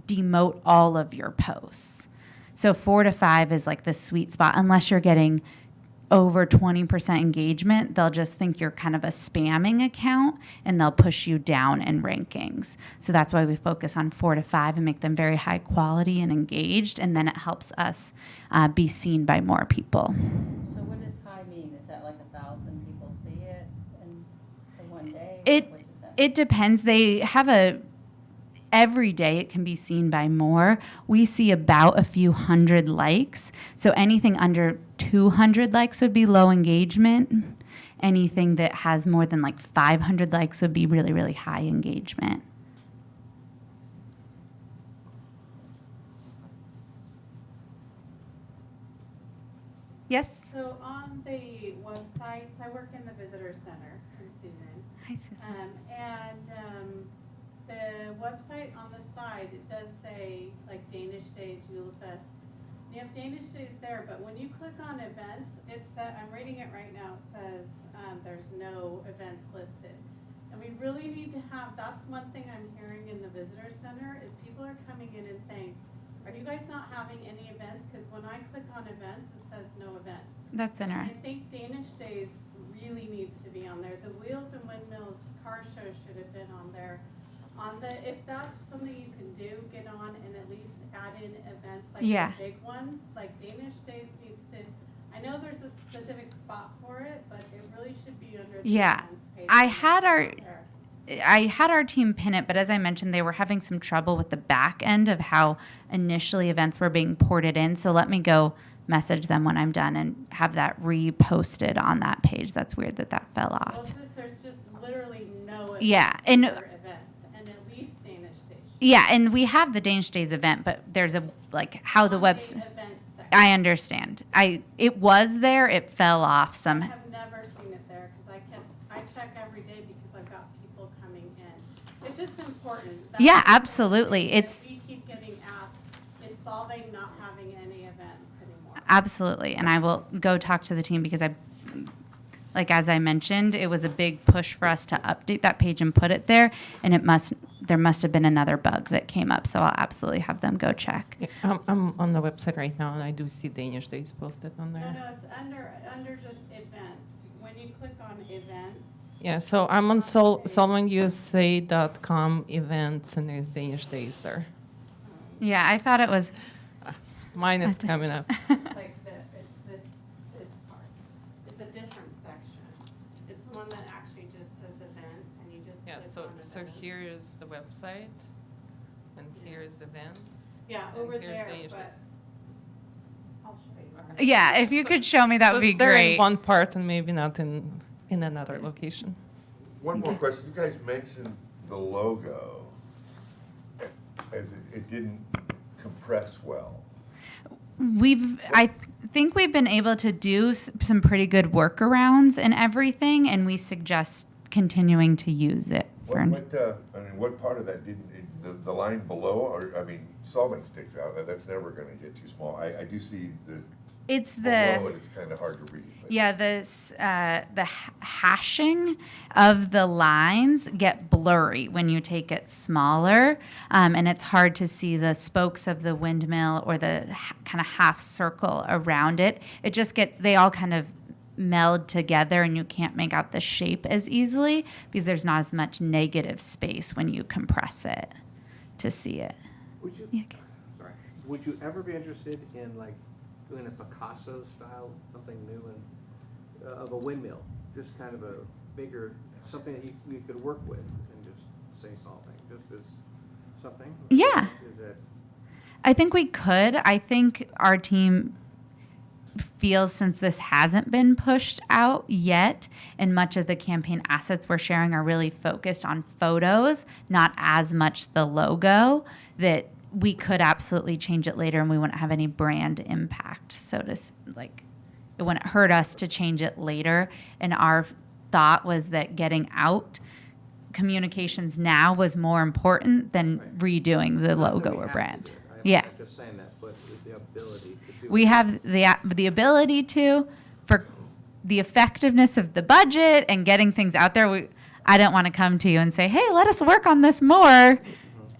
demote all of your posts. So 4 to 5 is like the sweet spot. Unless you're getting over 20% engagement, they'll just think you're kind of a spamming account, and they'll push you down in rankings. So that's why we focus on 4 to 5 and make them very high quality and engaged, and then it helps us be seen by more people. So what does high mean? Is that like 1,000 people see it in one day? It What does that it depends. They have every day it can be seen by more. We see about a few hundred likes. So anything under 200 likes would be low engagement. Anything that has more than like 500 likes would be really, really high engagement. Yes? So on the website, so I work in the visitor center, I'm Susan. Hi, Susan. The website on the side, it does say like Danish Days, Julefest. You have Danish Days there, but when you click on events, I'm reading it right now, it says there's no events listed. And we really need to have, that's one thing I'm hearing in the visitor center, is people are coming in and saying, are you guys not having any events? Because when I click on events, it says no events. That's I interesting. think Danish Days really needs to be on there. The Wheels and Windmills car show should have been on there. If that's something you can do, get on and at least add in events like Yeah. the big ones. Like Danish Days needs to, I know there's a specific spot for it, but it really should be under the Yeah. events page. I had There. I had our team pin it, but as I mentioned, they were having some trouble with the back end of how initially events were being ported in. So let me go message them when I'm done and have that reposted on that page. That's weird that fell off. Well, there's just literally no events. Yeah, and- for events, and at least Danish Days. Yeah, and we have the Danish Days event, but there's how the On website. events section. I understand. It was there. It fell off I some. have never seen it there because I check every day because I've got people coming in. It's just important. That's Yeah, the important absolutely. thing that It's we keep getting asked, is Solvang not having any events anymore? absolutely, and I will go talk to the team because as I mentioned, it was a big push for us to update that page and put it there, and there must have been another bug that came up, so I'll absolutely have them go check. Yeah, I'm on the website right now, and I do see Danish Days posted on No, there. it's under just events. When you click on events, Yeah, so I'm on solvingusa.com events, and there's Danish Days there. Yeah, I thought it was. Mine is coming up. like it's this part. It's a different section. It's the one that actually just says events and you just Yeah, click so on events. here is the website, and here is events. Yeah, and over here's there, Danish but Days. I'll show you. Yeah, if you could show me, that would be They're in great. one part and maybe not in another location. One more question. You guys mentioned the logo as it didn't compress well. I think we've been able to do some pretty good workarounds and everything, and we suggest continuing to use it. What part of that the line below, or, Solvang sticks out, that's never gonna get too small. I do see It's Below it, it's kind of hard to read. But Yeah, the hashing of the lines get blurry when you take it smaller, and it's hard to see the spokes of the windmill or the kind of half circle around it. It just they all kind of meld together, and you can't make out the shape as easily because there's not as much negative space when you compress it to see it. Would you, Yeah, okay. sorry, would you ever be interested in like doing a Picasso style, something new and of a windmill, just kind of a bigger, something that you could work with and just say something, just as something? Yeah. Is it? I think we could. I think our team feels, since this hasn't been pushed out yet, and much of the campaign assets we're sharing are really focused on photos, not as much the logo, that we could absolutely change it later and we wouldn't have any brand impact. So it wouldn't hurt us to change it later. And our thought was that getting out communications now was more important than redoing the Not that logo we or have to brand. do it. Yeah. I'm just saying that, but the ability to do We it. have the ability to, for the effectiveness of the budget and getting things out there. I don't want to come to you and say, hey, let us work on this more.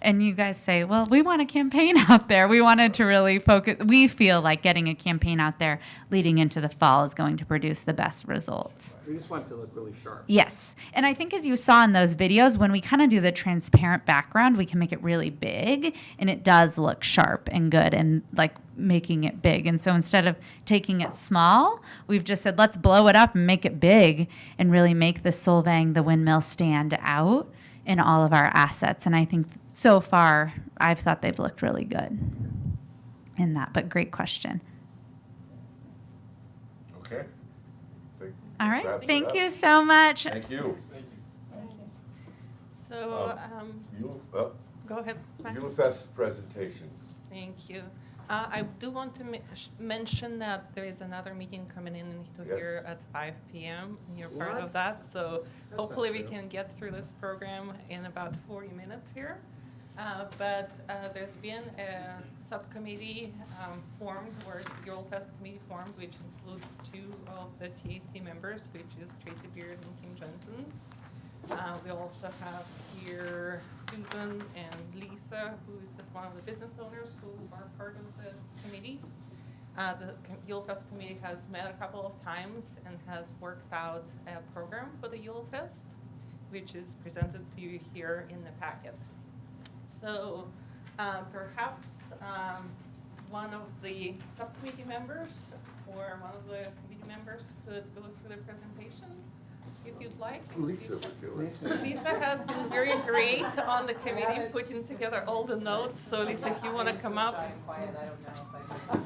And you guys say, well, we want a campaign out there. We wanted to really focus. We feel like getting a campaign out there leading into the fall is going to produce the best results. We just want it to look really sharp. Yes. And I think as you saw in those videos, when we kind of do the transparent background, we can make it really big and it does look sharp and good and like making it big. And so instead of taking it small, we've just said, let's blow it up and make it big and really make the Solvang, the windmill, stand out in all of our assets. And I think so far, I've thought they've looked really good in that, but great question. Okay. All right. Wraps it Thank up. you so much. Thank you. So, Go ahead, Max. UFest presentation. Thank you. I do want to mention that there is another meeting coming in Yes. here at 5 p.m. and you're part What? of that. So That hopefully sounds we good. can get through this program in about 40 minutes here. But there's been a subcommittee formed, or the UFest committee formed, which includes 2 of the TAC members, which is Tracy Beard and Kim Johnson. We also have here Susan and Lisa, who is one of the business owners who are part of the committee. The Yulefest committee has met a couple of times and has worked out a program for the Yulefest, which is presented to you here in the packet. So perhaps one of the subcommittee members or one of the committee members could go through the presentation, if you'd like. Lisa would do it. Lisa has been very great on the committee, putting together all the notes. So Lisa, if you want to come up. I'm quiet, I don't know if I can.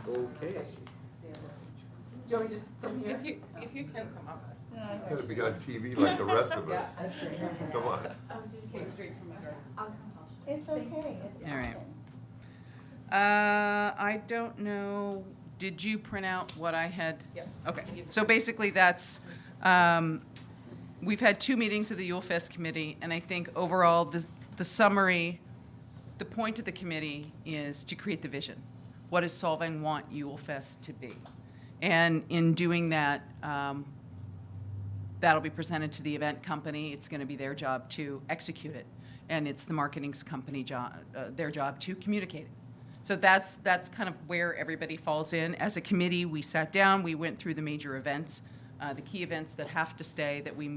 Okay. I should stand up. Do you want me just from here? If you can come up. Gotta be on TV like the rest of Yeah, us. that's great. Come on. Came straight from my garden. It's okay, it's All right. fine. I don't know, did you print out what I had? Yeah. Okay, so basically that's, we've had 2 meetings of the Yule Fest committee, and I think overall, the summary, the point of the committee is to create the vision. What does Solvang want Yule Fest to be? And in doing that, that'll be presented to the event company. It's gonna be their job to execute it. And it's the marketing's company job, their job to communicate it. So that's kind of where everybody falls in. As a committee, we sat down, we went through the major events, the key events that have to stay, that we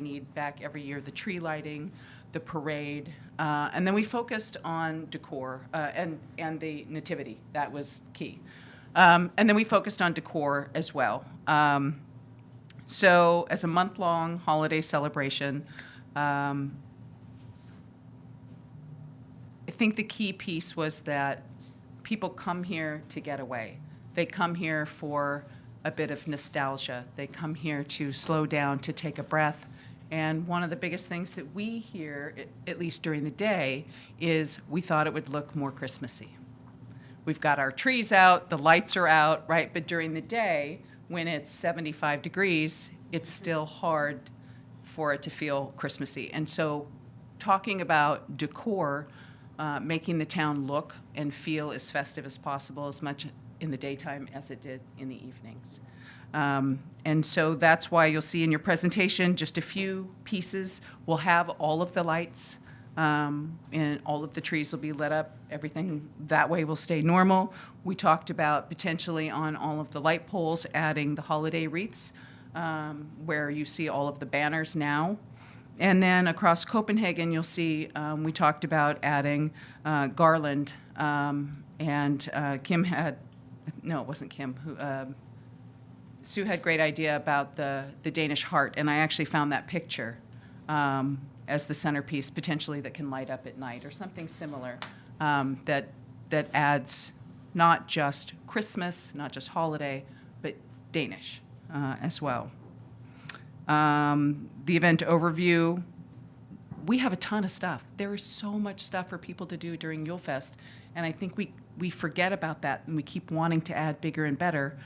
need back every year, the tree lighting, the parade, and then we focused on decor and the nativity. That was key. And then we focused on decor as well. So as a month-long holiday celebration, I think the key piece was that people come here to get away. They come here for a bit of nostalgia. They come here to slow down, to take a breath. And one of the biggest things that we hear, at least during the day, is we thought it would look more Christmassy. We've got our trees out, the lights are out, right? But during the day, when it's 75 degrees, it's still hard for it to feel Christmassy. And so talking about decor, making the town look and feel as festive as possible, as much in the daytime as it did in the evenings. And so that's why you'll see in your presentation just a few pieces. We'll have all of the lights, and all of the trees will be lit up. Everything that way will stay normal. We talked about potentially on all of the light poles adding the holiday wreaths, where you see all of the banners now. And then across Copenhagen, you'll see we talked about adding garland, and Kim had, no, it wasn't Kim, who, Sue had a great idea about the Danish heart, and I actually found that picture as the centerpiece, potentially that can light up at night or something similar, that adds not just Christmas, not just holiday, but Danish as well. The event overview, we have a ton of stuff. There is so much stuff for people to do during Julefest, and I think we forget about that, and we keep wanting to add bigger and better.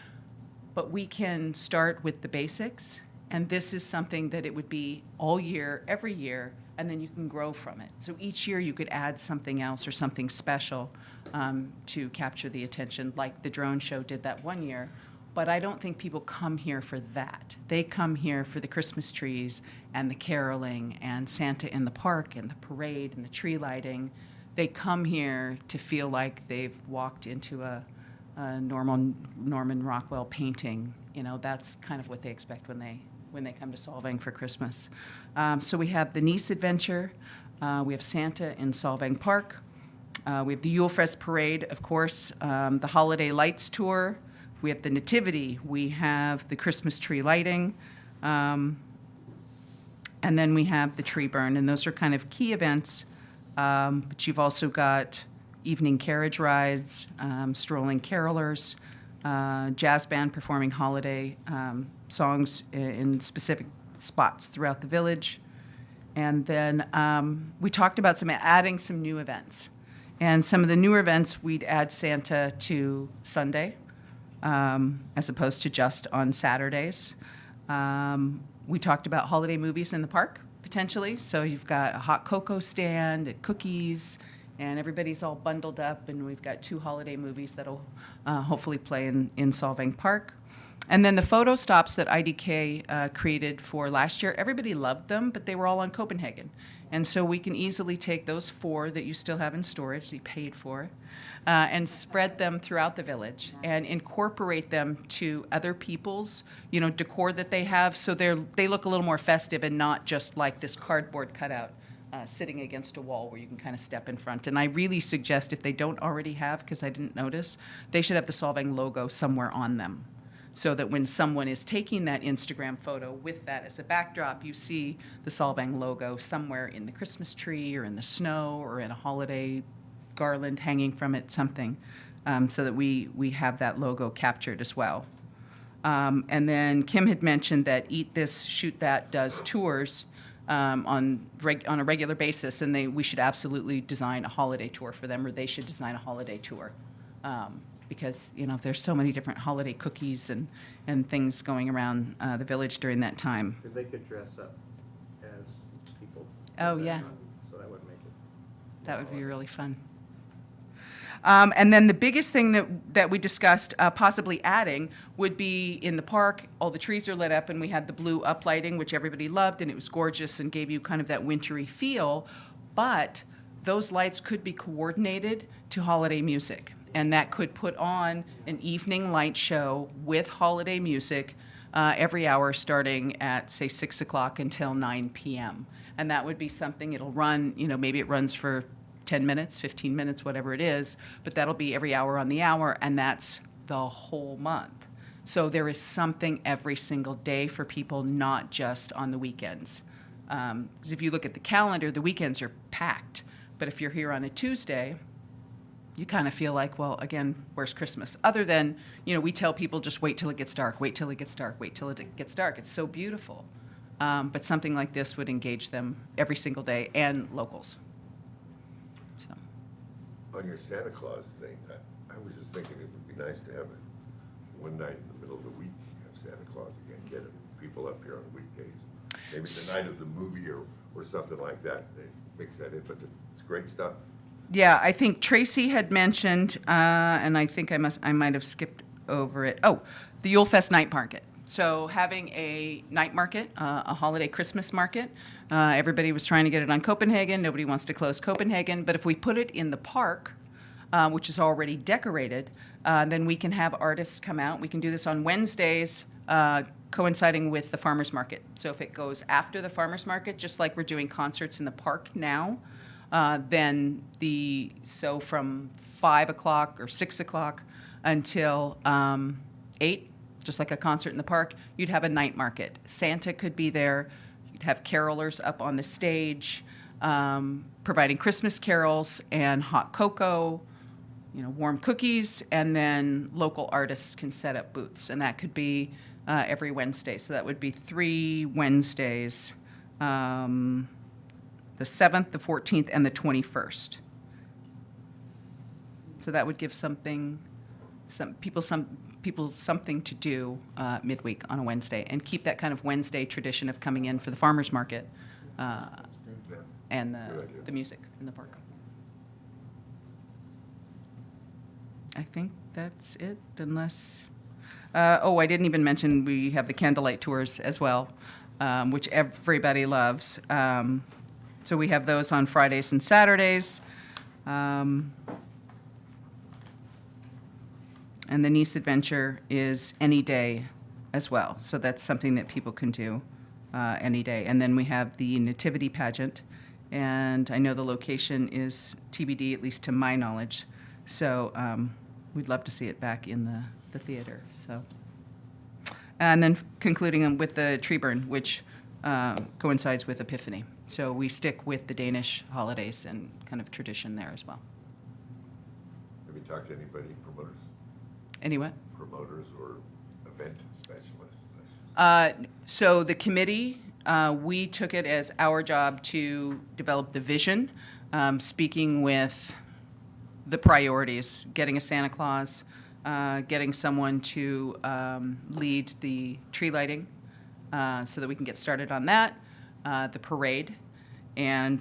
But we can start with the basics, and this is something that it would be all year, every year, and then you can grow from it. So each year you could add something else or something special to capture the attention, like the drone show did that one year. But I don't think people come here for that. They come here for the Christmas trees and the caroling and Santa in the park and the parade and the tree lighting. They come here to feel like they've walked into a Norman Rockwell painting. You know, that's kind of what they expect when they come to Solvang for Christmas. So we have the Nice Adventure. We have Santa in Solvang Park. We have the Julefest Parade, of course, the Holiday Lights Tour. We have the Nativity. We have the Christmas tree lighting. And then we have the tree burn. And those are kind of key events. But you've also got evening carriage rides, strolling carolers, jazz band performing holiday songs in specific spots throughout the village. And then we talked about adding some new events. And some of the newer events, we'd add Santa to Sunday, as opposed to just on Saturdays. We talked about holiday movies in the park, potentially. So you've got a hot cocoa stand, cookies, and everybody's all bundled up, and we've got 2 holiday movies that'll hopefully play in Solvang Park. And then the photo stops that IDK created for last year, everybody loved them, but they were all on Copenhagen. And so we can easily take those 4 that you still have in storage, that you paid for, and spread them throughout the village and incorporate them to other people's, decor that they have, so they look a little more festive and not just like this cardboard cutout sitting against a wall where you can kind of step in front. And I really suggest, if they don't already have, because I didn't notice, they should have the Solvang logo somewhere on them, so that when someone is taking that Instagram photo with that as a backdrop, you see the Solvang logo somewhere in the Christmas tree or in the snow or in a holiday garland hanging from it, something, so that we have that logo captured as well. And then Kim had mentioned that Eat This, Shoot That does tours on a regular basis, and we should absolutely design a holiday tour for them, or they should design a holiday tour. Because there's so many different holiday cookies and things going around the village during that time. If they could dress up as people. Oh, yeah. So that would make it. That would be really fun. And then the biggest thing that we discussed possibly adding would be in the park, all the trees are lit up, and we had the blue uplighting, which everybody loved, and it was gorgeous and gave you kind of that wintry feel. But those lights could be coordinated to holiday music. And that could put on an evening light show with holiday music every hour starting at, say, 6 o'clock until 9 p.m. And that would be something, it'll run, maybe it runs for 10 minutes, 15 minutes, whatever it is, but that'll be every hour on the hour, and that's the whole month. So there is something every single day for people, not just on the weekends. Because if you look at the calendar, the weekends are packed. But if you're here on a Tuesday, you kind of feel like, well, again, where's Christmas? Other than, we tell people just wait till it gets dark, wait till it gets dark, wait till it gets dark. It's so beautiful. But something like this would engage them every single day, and locals. So. On your Santa Claus thing, I was just thinking it would be nice to have it one night in the middle of the week, have Santa Claus again, get people up here on weekdays. Maybe the night of the movie or something like that. They mix that in, but it's great stuff. Yeah, I think Tracy had mentioned, and I think I might have skipped over it. Oh, the Yule Fest night market. So having a night market, a holiday Christmas market. Everybody was trying to get it on Copenhagen. Nobody wants to close Copenhagen. But if we put it in the park, which is already decorated, then we can have artists come out. We can do this on Wednesdays, coinciding with the farmers market. So if it goes after the farmers market, just like we're doing concerts in the park now, then from 5 o'clock or 6 o'clock until 8, just like a concert in the park, you'd have a night market. Santa could be there. You'd have carolers up on the stage, providing Christmas carols and hot cocoa, warm cookies, and then local artists can set up booths, and that could be every Wednesday. So that would be 3 Wednesdays, the 7th, the 14th, and the 21st. So that would give some people something to do midweek on a Wednesday, and keep that kind of Wednesday tradition of coming in for the farmers market and the music in the park. I think that's it, unless... I didn't even mention we have the Candlelight Tours as well, which everybody loves. So we have those on Fridays and Saturdays. And the Nice Adventure is any day as well. So that's something that people can do any day. And then we have the Nativity Pageant. And I know the location is TBD, at least to my knowledge. So we'd love to see it back in the theater. So, and then concluding with the tree burn, which coincides with Epiphany. So we stick with the Danish holidays and kind of tradition there as well. Have you talked to anybody, promoters? Any what? Promoters or event specialists? So the committee, we took it as our job to develop the vision, speaking with the priorities, getting a Santa Claus, getting someone to lead the tree lighting so that we can get started on that, the parade, and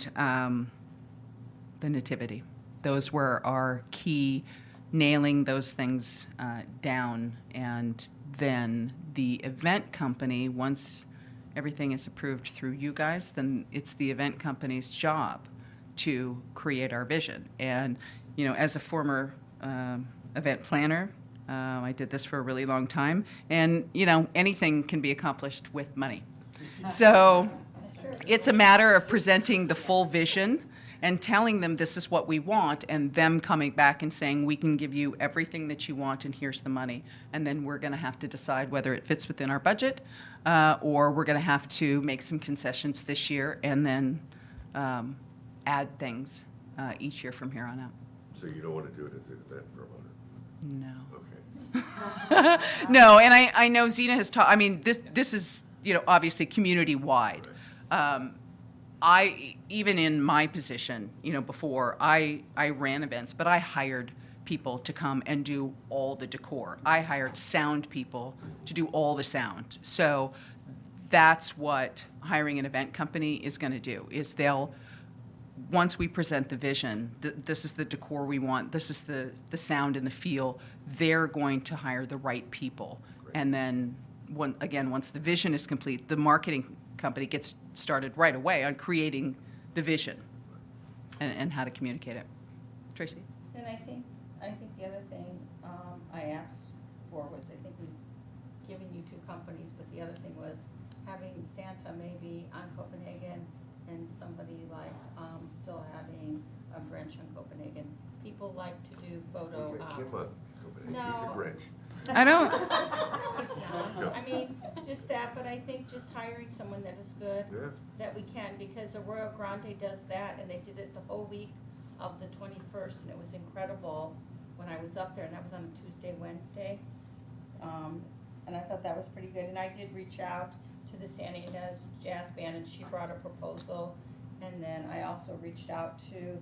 the nativity. Those were our key, nailing those things down. And then the event company, once everything is approved through you guys, then it's the event company's job to create our vision. And, as a former event planner, I did this for a really long time, and anything can be accomplished with money. So it's a matter of presenting the full vision and telling them this is what we want, and them coming back and saying we can give you everything that you want, and here's the money. And then we're going to have to decide whether it fits within our budget, or we're going to have to make some concessions this year and then add things each year from here on out. So you don't want to do it as an event promoter? No. Okay. No, and I know Zena has taught. I mean, this is obviously community wide. I even in my position, before I ran events, but I hired people to come and do all the decor. I hired sound people to do all the sound. So that's what hiring an event company is going to do. Is once we present the vision, this is the decor we want, this is the sound and the feel, they're going to hire the right people. Great. And then, once the vision is complete, the marketing company gets started right away on creating the vision and how to communicate it. Tracy? And I think the other thing I asked for was, I think we've given you 2 companies, but the other thing was having Santa maybe on Copenhagen and somebody like still having a Grinch on Copenhagen. People like to do photo Well, ops. Kim on Copenhagen. No. He's a Grinch. I don't. He's not. I mean, just that, but I think just hiring someone that is good, Yeah. that we can, because Arroyo Grande does that, and they did it the whole week of the 21st, and it was incredible when I was up there, and that was on a Tuesday, Wednesday. And I thought that was pretty good, and I did reach out to the Santa Ynez Jazz Band, and she brought a proposal, and then I also reached out to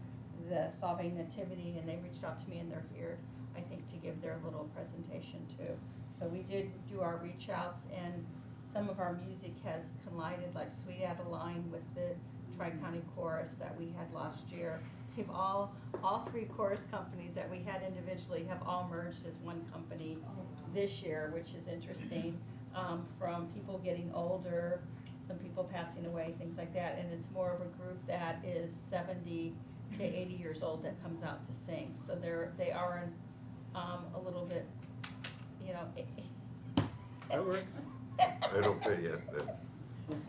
the Solving Nativity, and they reached out to me, and they're here, I think, to give their little presentation too. So we did do our reach outs, and some of our music has collided, like Sweet Adeline with the Tri-County Chorus that we had last year. they've all three chorus companies that we had individually have all merged as one company this year, which is interesting, from people getting older, some people passing away, things like that, and it's more of a group that is 70 to 80 years old that comes out to sing. So they are in, a little bit, you know. That works. I don't fit yet then.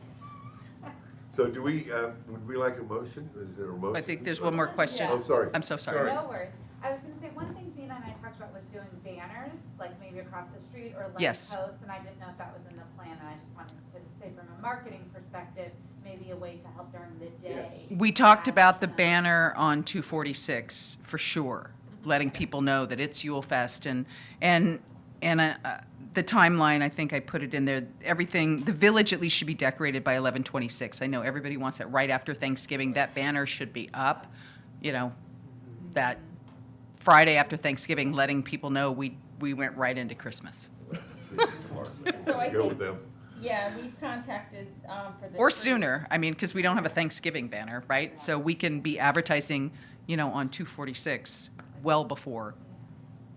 So do we, would we like a motion? Is there a motion? I think there's one more question. Oh, sorry. I'm so sorry. No worries. I was gonna say, one thing Zena and I talked about was doing banners, like maybe across the street or like Yes. posts, and I didn't know if that was in the plan, and I just wanted to say from a marketing perspective, maybe a way to help during the day. We talked about the banner on 246 for sure, letting people know that it's Yule Fest and the timeline, I think I put it in there. Everything, the village at least should be decorated by 11/26. I know everybody wants it right after Thanksgiving. That banner should be up, you know, that Friday after Thanksgiving, letting people know we went right into Christmas. So I Go think, with them. yeah, we've contacted, for the. Or trees. sooner, I mean, because we don't have a Thanksgiving banner, right? So we can be advertising, you know, on 246 well before.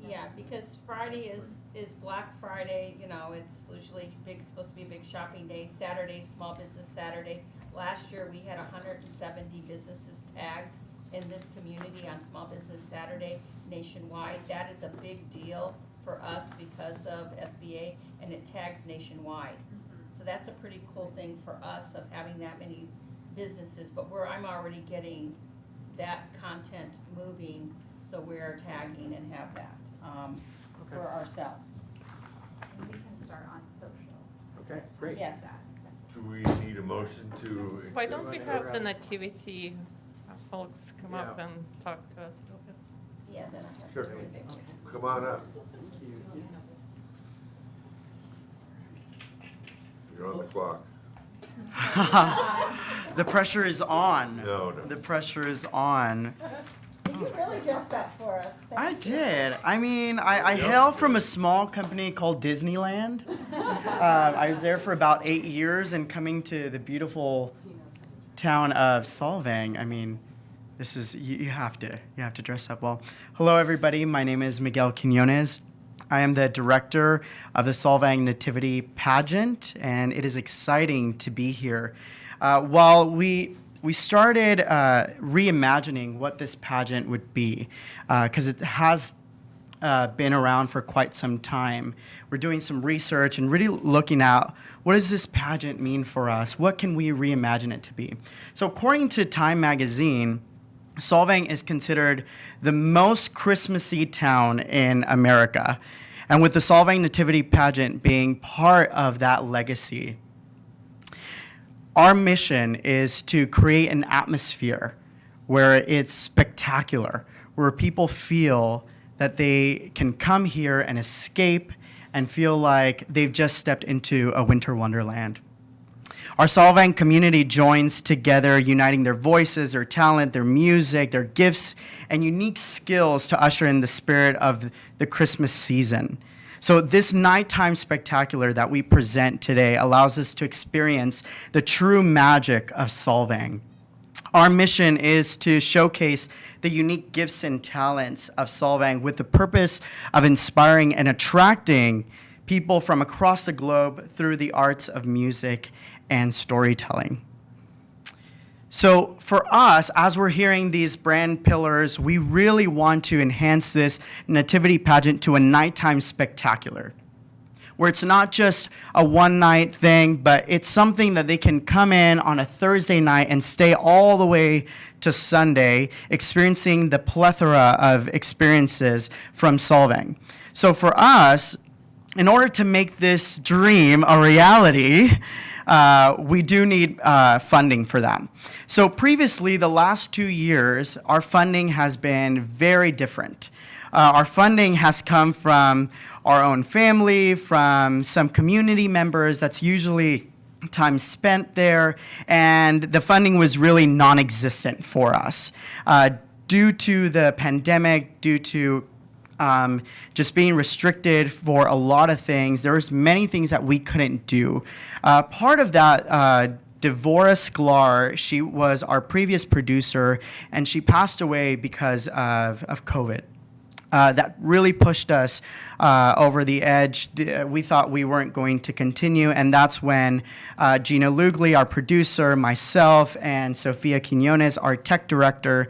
Yeah, because Friday is Black Friday, you know, it's usually supposed to be a big shopping day. Saturday, Small Business Saturday. Last year, we had 170 businesses tagged in this community on Small Business Saturday nationwide. That is a big deal for us because of SBA, and it tags nationwide. So that's a pretty cool thing for us of having that many businesses, but I'm already getting that content moving, so we're tagging and have that, for ourselves. And we can start on social. Okay, great. Yes. Do we need a motion to? Why don't we Accept- have the Nativity folks come up Yeah. and talk to us a little bit? Yeah, then I have Sure. specific. Come on up. You're on the clock. The pressure is on. No. The pressure is on. You really dressed up for us. I Thank you. did. I mean, I Yep. hail from a small company called Disneyland. I was there for about 8 years, and coming to the beautiful town of Solvang, I mean, this is you have to dress up well. Hello, everybody. My name is Miguel Quinones. I am the director of the Solvang Nativity Pageant, and it is exciting to be here. While we started reimagining what this pageant would be, because it has been around for quite some time. We're doing some research and really looking at what does this pageant mean for us? What can we reimagine it to be? So according to Time magazine, Solvang is considered the most Christmassy town in America. And with the Solvang Nativity Pageant being part of that legacy, our mission is to create an atmosphere where it's spectacular, where people feel that they can come here and escape and feel like they've just stepped into a winter wonderland. Our Solvang community joins together, uniting their voices, their talent, their music, their gifts, and unique skills to usher in the spirit of the Christmas season. So this nighttime spectacular that we present today allows us to experience the true magic of Solvang. Our mission is to showcase the unique gifts and talents of Solvang with the purpose of inspiring and attracting people from across the globe through the arts of music and storytelling. So for us, as we're hearing these brand pillars, we really want to enhance this nativity pageant to a nighttime spectacular, where it's not just a one-night thing, but it's something that they can come in on a Thursday night and stay all the way to Sunday, experiencing the plethora of experiences from Solvang. So for us, in order to make this dream a reality, we do need funding for that. So previously, the last 2 years, our funding has been very different. Our funding has come from our own family, from some community members. That's usually time spent there, and the funding was really non-existent for us. Due to the pandemic, due to just being restricted for a lot of things, there was many things that we couldn't do. Part of that Devora Sklar. She was our previous producer, and she passed away because of COVID. That really pushed us over the edge. We thought we weren't going to continue, and that's when Gina Lugli, our producer, myself, and Sofia Quinones, our tech director,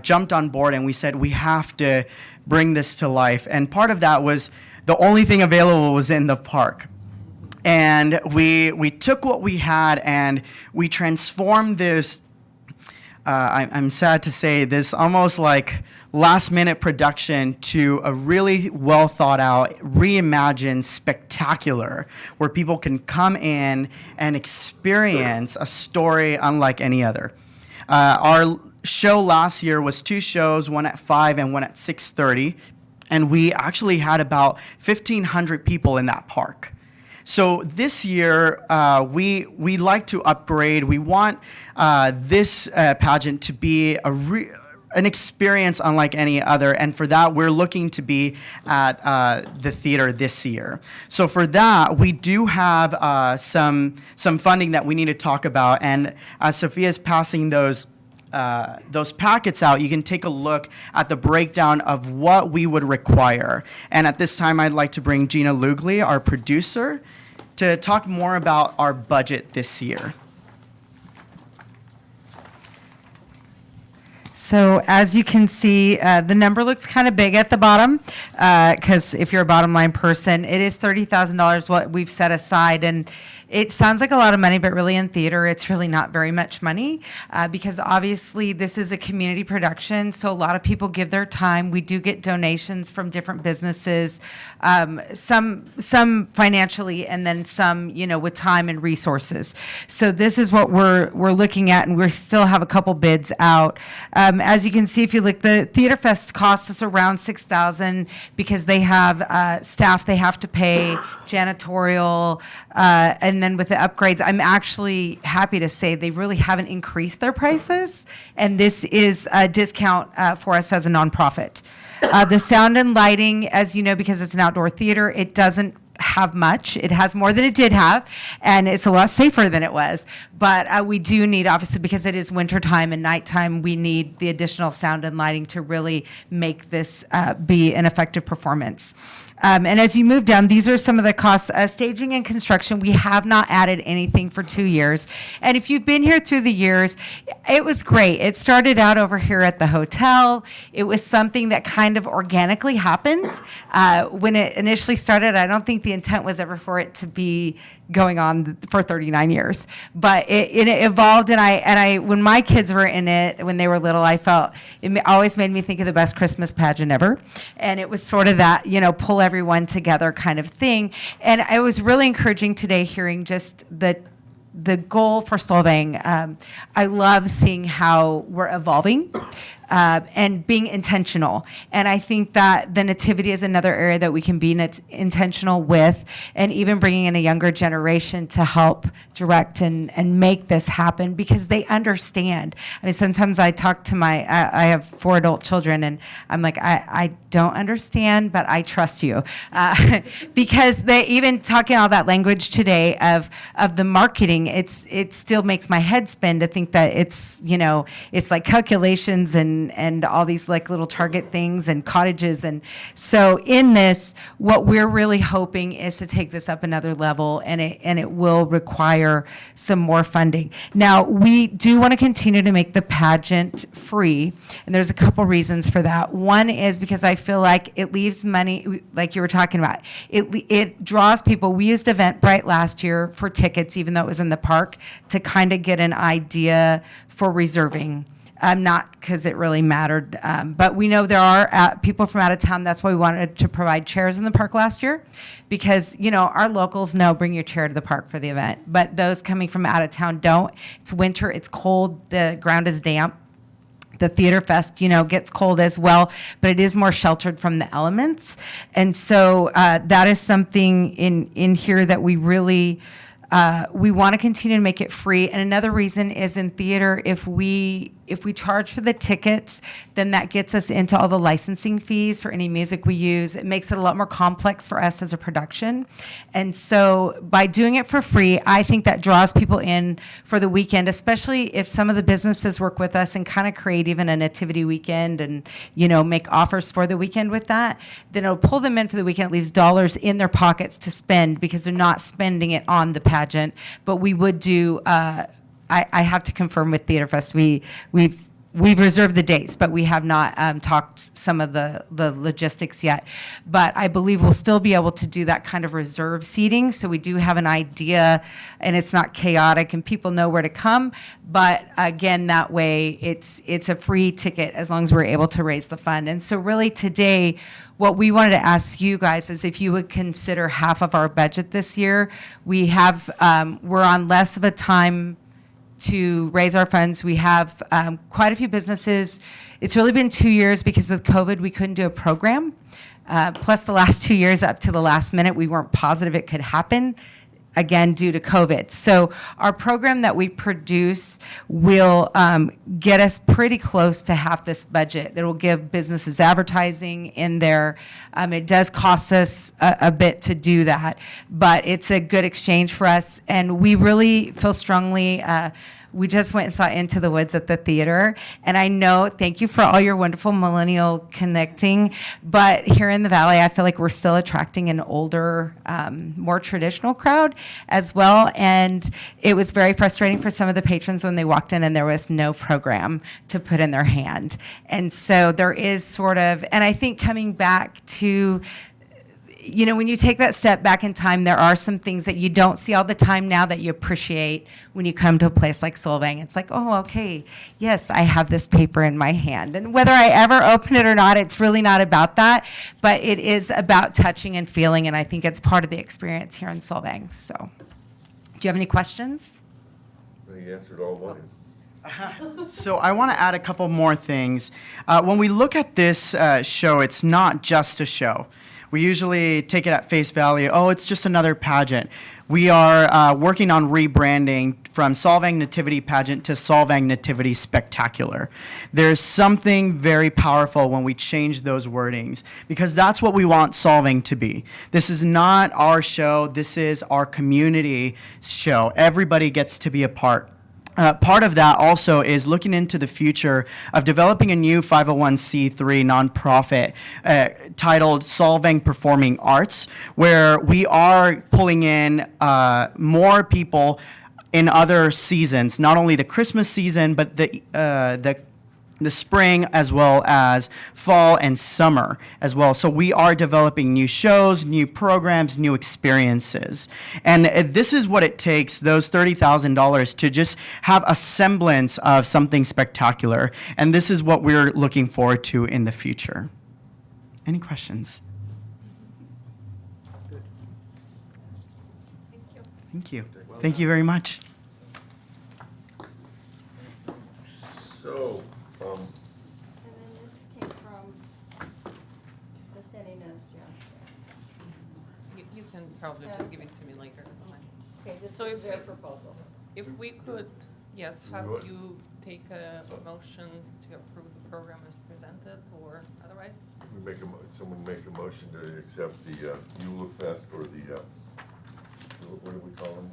jumped on board, and we said, we have to bring this to life. And part of that was the only thing available was in the park. And we took what we had and we transformed this, I'm sad to say, this almost like last minute production to a really well thought out, reimagined spectacular where people can come in and experience a story unlike any other. Our show last year was 2 shows, one at 5 and one at 6:30, and we actually had about 1,500 people in that park. So this year, we like to upgrade. We want this pageant to be an experience unlike any other, and for that, we're looking to be at the theater this year. So for that, we do have some funding that we need to talk about, and as Sophia's passing those packets out, you can take a look at the breakdown of what we would require. And at this time, I'd like to bring Gina Lugli, our producer, to talk more about our budget this year. So as you can see, the number looks kind of big at the bottom, because if you're a bottom line person, it is $30,000 what we've set aside. And it sounds like a lot of money, but really in theater, it's really not very much money, because obviously this is a community production. So a lot of people give their time. We do get donations from different businesses, some financially, and then some, with time and resources. So this is what we're looking at, and we still have a couple bids out. As you can see, if you look, the Theater Fest costs us around $6,000 because they have staff they have to pay, janitorial, and then with the upgrades, I'm actually happy to say they really haven't increased their prices, and this is a discount for us as a nonprofit. The sound and lighting, as you know, because it's an outdoor theater, it doesn't have much. It has more than it did have, and it's a lot safer than it was. But we do need, obviously, because it is wintertime and nighttime, we need the additional sound and lighting to really make this be an effective performance. And as you move down, these are some of the costs. Staging and construction, we have not added anything for 2 years. And if you've been here through the years, it was great. It started out over here at the hotel. It was something that kind of organically happened. When it initially started, I don't think the intent was ever for it to be going on for 39 years. But it evolved, and I when my kids were in it, when they were little, I felt it always made me think of the best Christmas pageant ever. And it was sort of that, pull everyone together kind of thing. And it was really encouraging today hearing just the goal for Solvang. I love seeing how we're evolving. And being intentional. And I think that the Nativity is another area that we can be intentional with, and even bringing in a younger generation to help direct and make this happen, because they understand. I mean, sometimes I talk to I have 4 adult children, and I'm like, I don't understand, but I trust you. Because they even talking all that language today of the marketing, it still makes my head spin to think that it's like calculations and all these like little target things and cottages. And so in this, what we're really hoping is to take this up another level, and it will require some more funding. Now, we do want to continue to make the pageant free, and there's a couple reasons for that. One is because I feel like it leaves money, like you were talking about. It draws people. We used Eventbrite last year for tickets, even though it was in the park, to kind of get an idea for reserving. Not because it really mattered, but we know there are people from out of town. That's why we wanted to provide chairs in the park last year, because our locals know bring your chair to the park for the event, but those coming from out of town don't. It's winter, it's cold, the ground is damp. The Theater Fest, gets cold as well, but it is more sheltered from the elements, and so that is something in here that we really. We want to continue to make it free. And another reason is in theater, if we if we charge for the tickets, then that gets us into all the licensing fees for any music we use. It makes it a lot more complex for us as a production. And so by doing it for free, I think that draws people in for the weekend, especially if some of the businesses work with us and kind of create even a nativity weekend and, you know, make offers for the weekend with that. Then it'll pull them in for the weekend, it leaves dollars in their pockets to spend because they're not spending it on the pageant. But we would do, I have to confirm with Theater Fest, we've reserved the dates, but we have not talked some of the logistics yet. But I believe we'll still be able to do that kind of reserve seating, so we do have an idea, and it's not chaotic, and people know where to come. But again, that way, it's a free ticket as long as we're able to raise the fund. And so really today, what we wanted to ask you guys is if you would consider half of our budget this year. We have, we're on less of a time to raise our funds. We have quite a few businesses. It's really been 2 years because with COVID, we couldn't do a program. Plus the last 2 years up to the last minute, we weren't positive it could happen, again, due to COVID. So our program that we produce will get us pretty close to half this budget. It will give businesses advertising in there. It does cost us a bit to do that, but it's a good exchange for us. And we really feel strongly, we just went and saw Into the Woods at the theater. And I know, thank you for all your wonderful millennial connecting, but here in the Valley, I feel like we're still attracting an older, more traditional crowd as well. And it was very frustrating for some of the patrons when they walked in and there was no program to put in their hand. And so there is sort of, and I think coming back to, you know, when you take that step back in time, there are some things that you don't see all the time now that you appreciate when you come to a place like Solvang. It's like, oh, okay, yes, I have this paper in my hand. And whether I ever open it or not, it's really not about that, but it is about touching and feeling, and I think it's part of the experience here in Solvang. So, do you have any questions? He answered all one. So I want to add a couple more things. When we look at this show, it's not just a show. We usually take it at face value, oh, it's just another pageant. We are working on rebranding from Solvang Nativity Pageant to Solvang Nativity Spectacular. There's something very powerful when we change those wordings, because that's what we want Solvang to be. This is not our show, this is our community show. Everybody gets to be a part. Part of that also is looking into the future of developing a new 501c3 nonprofit titled Solvang Performing Arts, where we are pulling in more people in other seasons, not only the Christmas season, but the spring as well as fall and summer as well. So we are developing new shows, new programs, new experiences. And this is what it takes, those $30,000 to just have a semblance of something spectacular. And this is what we're looking forward to in the future. Any questions? Thank you. Thank you very much. So, And then this came from the setting as You can probably just give it to me later. That's fine. Okay, this So is if their we- proposal. If we could, yes, have You would? you take a motion to approve the program as presented or otherwise? someone make a motion to accept the Yule Fest or the, what do we call them?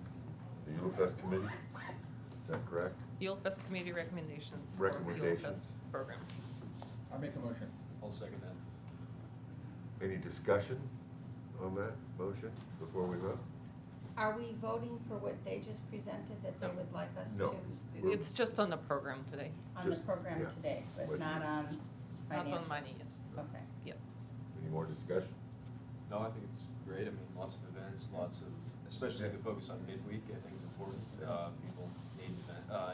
The Yule Fest Committee? Is that correct? Yule Fest Committee recommendations for Yule Fest Recommendations. program. I'll make a motion. I'll second that. Any discussion on that motion before we vote? Are we voting for what they just presented that they would like us No. to, It's just on the program today, on the Just- program yeah. today, but What- not on not financials? on money, yes. Okay. Yep. Any more discussion? No, I think it's great. I mean, lots of events, lots of, especially the focus on midweek, I think is important. People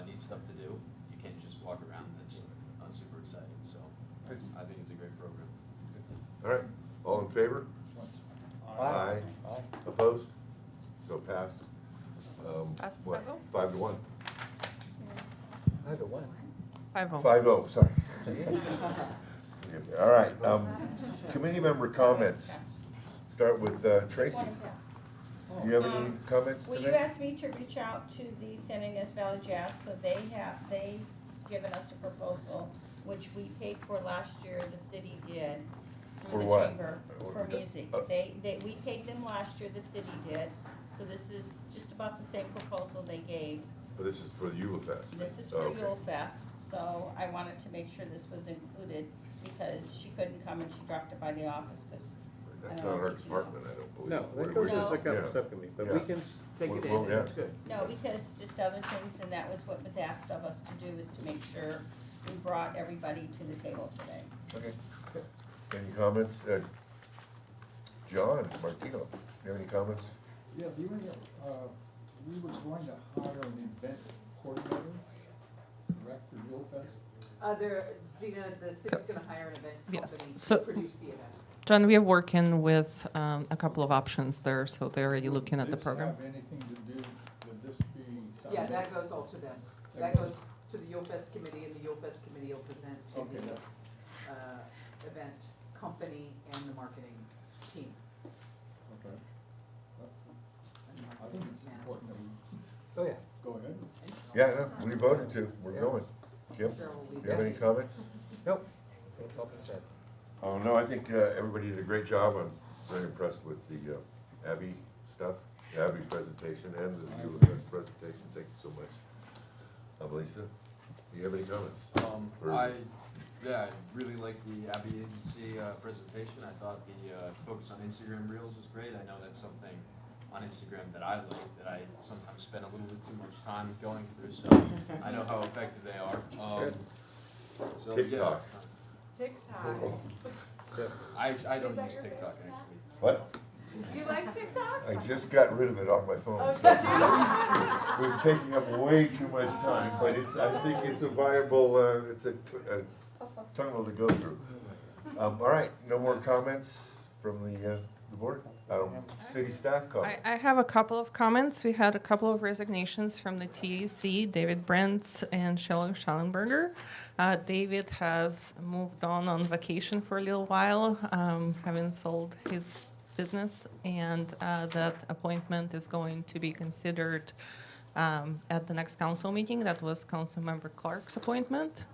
need stuff to do. You can't just walk around. That's not super exciting. So I think it's a great program. All right, all in favor? Aye. Opposed? So passed. Passed What, 5-0? 5-1? 5-1. 5-0. 5-0, sorry. All right, committee member comments. Start with Tracy. Do you have any comments Well, you today? asked me to reach out to the San Ynez Valley Jazz, so they given us a proposal, which we paid for last year, the city did. For through the what? chamber, for music. We paid them last year, the city did. So this is just about the same proposal they gave. But this is for the Yule Fest. This is for Okay. Yule Fest, so I wanted to make sure this was included because she couldn't come and she dropped it by the office because That's not our department, I don't believe. No, We're- that goes we're to just- the yeah. subcommittee, but we Yeah. can take it in, Well, and yeah. it's good. No, because just other things, and that was what was asked of us to do, is to make sure we brought everybody to the table today. Okay. Any comments? John Martino, you have any comments? Yeah, we were going to hire an event coordinator, correct, for Yule Fest? Zena, the city's gonna hire an event Yes, company to so- produce the event. John, we are working with a couple of options there, so they're already looking at the program. Does this have anything to do, would this be something? Yeah, that goes all to them. That That goes- goes to the Yule Fest committee, and the Yule Fest committee will present to Okay. the event company and the marketing team. Okay. I think it's important that we Oh, yeah. go ahead. Yeah, no, we voted to, we're Yeah. going. Kim, Cheryl will lead do you have that. any comments? Nope. That's all been said. Oh, no, I think everybody did a great job. I'm very impressed with the Abby stuff, the Abby presentation and the Yule Fest presentation. Thank you so much. Lisa, do you have any comments? Or- I really liked the Abbey Agency presentation. I thought the focus on Instagram Reels was great. I know that's something on Instagram that I like, that I sometimes spend a little bit too much time going through, so I know how effective they are. So, yeah. TikTok. TikTok. I don't use TikTok, actually. What? You like TikTok? I just got rid of it off my phone. Oh, So it was taking up way too much time, but I think it's a viable, it's a tunnel to go through. All right, no more comments from the board? City staff comments? I have a couple of comments. We had a couple of resignations from the TAC, David Brent and Shelley Schallenberger. David has moved on vacation for a little while, having sold his business, and that appointment is going to be considered at the next council meeting. That was Councilmember Clark's appointment.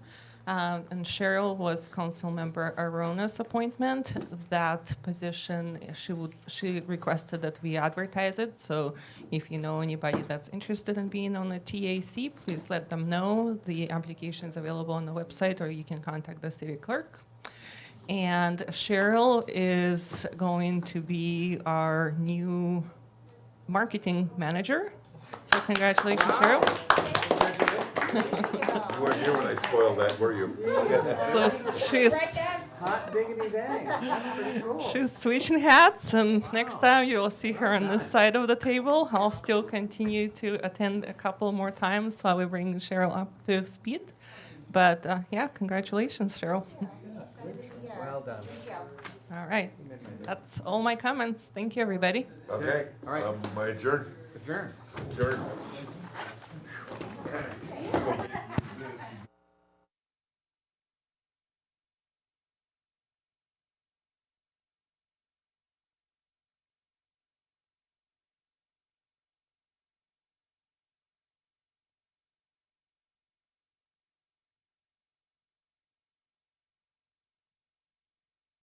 And Cheryl was Councilmember Arona's appointment. That position, she requested that we advertise it. So if you know anybody that's interested in being on the TAC, please let them know. The application is available on the website, or you can contact the city clerk. And Cheryl is going to be our new marketing manager. So congratulations, Cheryl. You weren't here when I spoiled that, were you? So she's Hot diggity dang, that's pretty cool. she's switching hats, and next time you will see her on this side of the table. I'll still continue to attend a couple more times while we bring Cheryl up to speed. But yeah, congratulations, Cheryl. Well done. All right, that's all my comments. Thank you, everybody. Okay, All right. my adjourn. Adjourn. Adjourn.